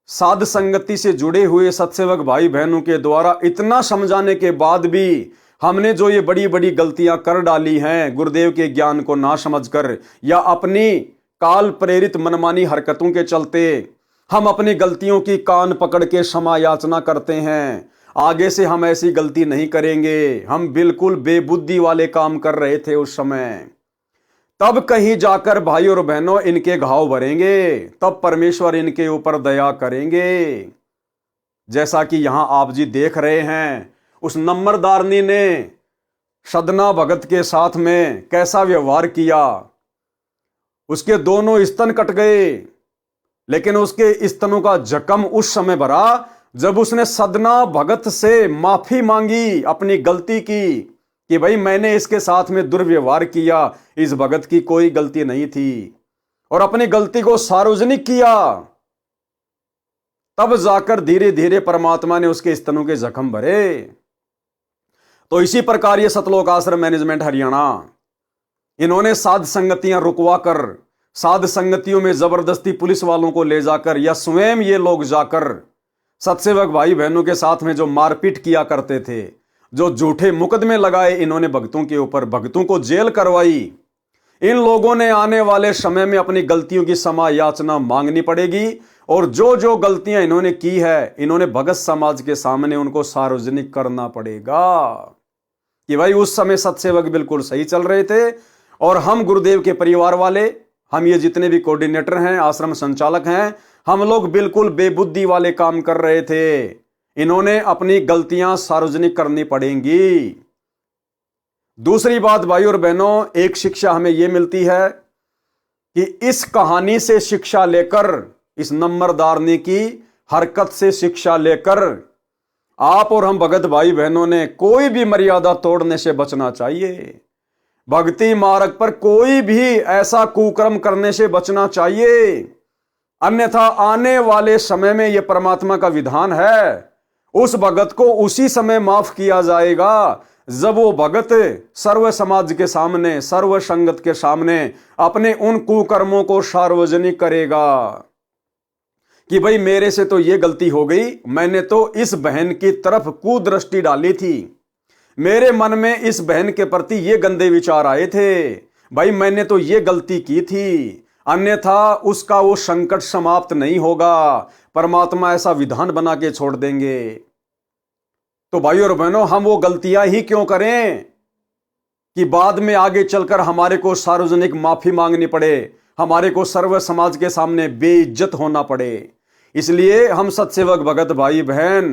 साध संगति से जुड़े हुए सत्सेवक भाई बहनों के द्वारा इतना समझाने के बाद भी हमने जो ये बड़ी बड़ी गलतियां कर डाली हैं, गुरुदेव के ज्ञान को ना समझकर या अपनी काल प्रेरित मनमानी हरकतों के चलते हम अपनी गलतियों की कान पकड़ के क्षमा याचना करते हैं। आगे से हम ऐसी गलती नहीं करेंगे, हम बिल्कुल बेबुद्धि वाले काम कर रहे थे उस समय। तब कहीं जाकर भाई और बहनों इनके घाव भरेंगे, तब परमेश्वर इनके ऊपर दया करेंगे। जैसा कि यहां आप जी देख रहे हैं, उस नंबरदारनी ने सदना भगत के साथ में कैसा व्यवहार किया। उसके दोनों स्तन कट गए, लेकिन उसके स्तनों का जख्म उस समय भरा जब उसने सदना भगत से माफी मांगी अपनी गलती की कि भाई मैंने इसके साथ में दुर्व्यवहार किया, इस भगत की कोई गलती नहीं थी, और अपनी गलती को सार्वजनिक किया। तब जाकर धीरे धीरे परमात्मा ने उसके स्तनों के जख्म भरे। तो इसी प्रकार ये सतलोक आश्रम मैनेजमेंट हरियाणा, इन्होंने साध संगतियां रुकवा कर, साध संगतियों में जबरदस्ती पुलिस वालों को ले जाकर या स्वयं ये लोग जाकर सत्सेवक भाई बहनों के साथ में जो मारपीट किया करते थे, जो झूठे मुकदमे लगाए इन्होंने भक्तों के ऊपर, भक्तों को जेल करवाई। इन लोगों ने आने वाले समय में अपनी गलतियों की क्षमा याचना मांगनी पड़ेगी, और जो जो गलतियां इन्होंने की है, इन्होंने भगत समाज के सामने उनको सार्वजनिक करना पड़ेगा कि भाई उस समय सत्सेवक बिल्कुल सही चल रहे थे, और हम गुरुदेव के परिवार वाले, हम ये जितने भी कोऑर्डिनेटर हैं, आश्रम संचालक हैं, हम लोग बिल्कुल बेबुद्धि वाले काम कर रहे थे। इन्होंने अपनी गलतियां सार्वजनिक करनी पड़ेंगी। दूसरी बात भाई और बहनों, एक शिक्षा हमें यह मिलती है कि इस कहानी से शिक्षा लेकर, इस नंबरदारनी की हरकत से शिक्षा लेकर आप और हम भगत भाई बहनों ने कोई भी मर्यादा तोड़ने से बचना चाहिए। भक्ति मार्ग पर कोई भी ऐसा कुकर्म करने से बचना चाहिए, अन्यथा आने वाले समय में यह परमात्मा का विधान है, उस भगत को उसी समय माफ किया जाएगा जब वो भगत सर्व समाज के सामने, सर्व संगत के सामने अपने उन कुकर्मों को सार्वजनिक करेगा कि भाई मेरे से तो ये गलती हो गई, मैंने तो इस बहन की तरफ कुदृष्टि डाली थी, मेरे मन में इस बहन के प्रति ये गंदे विचार आए थे, भाई मैंने तो ये गलती की थी, अन्यथा उसका वो संकट समाप्त नहीं होगा, परमात्मा ऐसा विधान बना के छोड़ देंगे। तो भाई और बहनों, हम वो गलतियां ही क्यों करें कि बाद में आगे चलकर हमारे को सार्वजनिक माफी मांगनी पड़े, हमारे को सर्व समाज के सामने बेइज्जत होना पड़े। इसलिए हम सत्सेवक भगत भाई बहन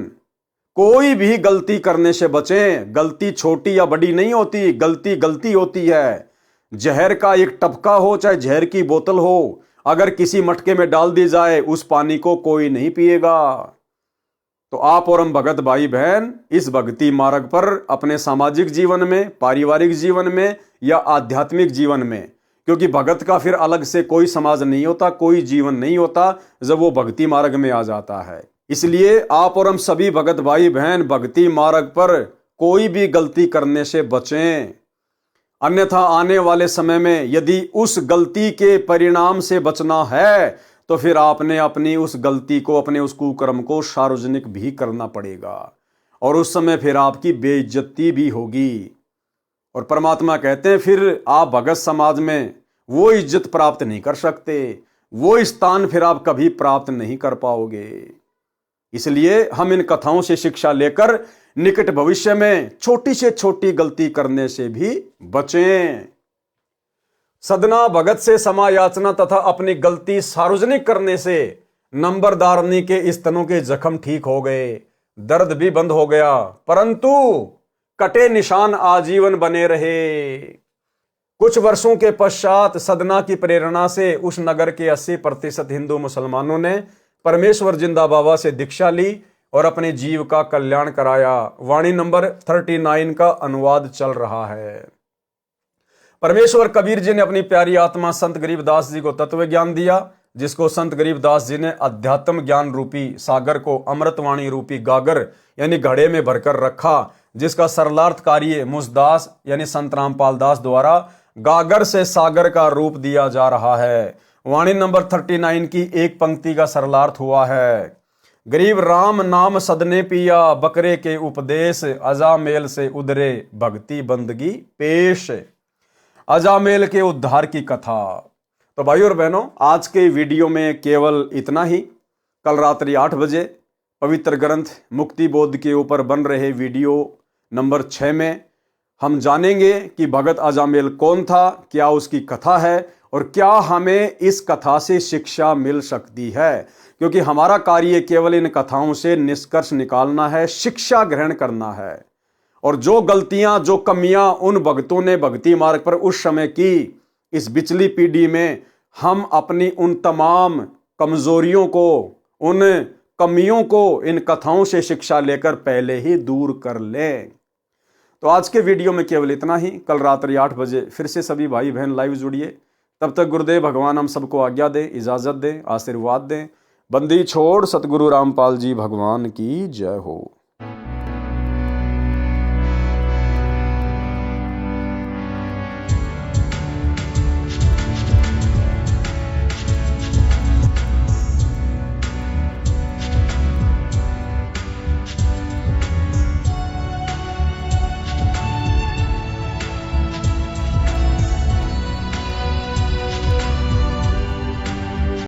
कोई भी गलती करने से बचें। गलती छोटी या बड़ी नहीं होती, गलती गलती होती है। जहर का एक टपका हो चाहे जहर की बोतल हो, अगर किसी मटके में डाल दी जाए उस पानी को कोई नहीं पिएगा। तो आप और हम भगत भाई बहन इस भक्ति मार्ग पर अपने सामाजिक जीवन में, पारिवारिक जीवन में या आध्यात्मिक जीवन में, क्योंकि भगत का फिर अलग से कोई समाज नहीं होता, कोई जीवन नहीं होता जब वो भक्ति मार्ग में आ जाता है। इसलिए आप और हम सभी भगत भाई बहन भक्ति मार्ग पर कोई भी गलती करने से बचें, अन्यथा आने वाले समय में यदि उस गलती के परिणाम से बचना है तो फिर आपने अपनी उस गलती को, अपने उस कुकर्म को सार्वजनिक भी करना पड़ेगा और उस समय फिर आपकी बेइज्जती भी होगी। और परमात्मा कहते हैं फिर आप भगत समाज में वो इज्जत प्राप्त नहीं कर सकते, वो स्थान फिर आप कभी प्राप्त नहीं कर पाओगे। इसलिए हम इन कथाओं से शिक्षा लेकर निकट भविष्य में छोटी से छोटी गलती करने से भी बचें। सदना भगत से समायाचना तथा अपनी गलती सार्वजनिक करने से नंबरदारनी के स्तनों के जख्म ठीक हो गए, दर्द भी बंद हो गया, परंतु कटे निशान आजीवन बने रहे। कुछ वर्षों के पश्चात सदना की प्रेरणा से उस नगर के 80% हिंदू मुसलमानों ने परमेश्वर जिंदा बाबा से दीक्षा ली और अपने जीव का कल्याण कराया। वाणी नंबर 39 का अनुवाद चल रहा है। परमेश्वर कबीर जी ने अपनी प्यारी आत्मा संत गरीबदास जी को तत्व ज्ञान दिया, जिसको संत गरीबदास जी ने अध्यात्म ज्ञान रूपी सागर को अमृतवाणी रूपी गागर यानी घड़े में भरकर रखा, जिसका सरलार्थ कार्य मुझदास यानी संत रामपाल दास द्वारा गागर से सागर का रूप दिया जा रहा है। वाणी नंबर 39 की एक पंक्ति का सरलार्थ हुआ है, गरीब राम नाम सदने पिया, बकरे के उपदेश, अजामेल से उधरे भक्ति बंदगी पेश। अजामेल के उद्धार की कथा। तो भाइयों और बहनों, आज के वीडियो में केवल इतना ही। कल रात्रि 8 बजे पवित्र ग्रंथ मुक्ति बोध के ऊपर बन रहे वीडियो नंबर 6 में हम जानेंगे कि भगत अजामेल कौन था, क्या उसकी कथा है और क्या हमें इस कथा से शिक्षा मिल सकती है, क्योंकि हमारा कार्य केवल इन कथाओं से निष्कर्ष निकालना है, शिक्षा ग्रहण करना है। और जो गलतियां, जो कमियां उन भक्तों ने भक्ति मार्ग पर उस समय की, इस बिचली पीढ़ी में हम अपनी उन तमाम कमजोरियों को, उन कमियों को इन कथाओं से शिक्षा लेकर पहले ही दूर कर लें। तो आज के वीडियो में केवल इतना ही। कल रात्रि 8 बजे फिर से सभी भाई बहन लाइव जुड़िए। तब तक गुरुदेव भगवान हम सबको आज्ञा दे, इजाजत दे, आशीर्वाद दें। बंदी छोड़ सतगुरु रामपाल जी भगवान की जय हो।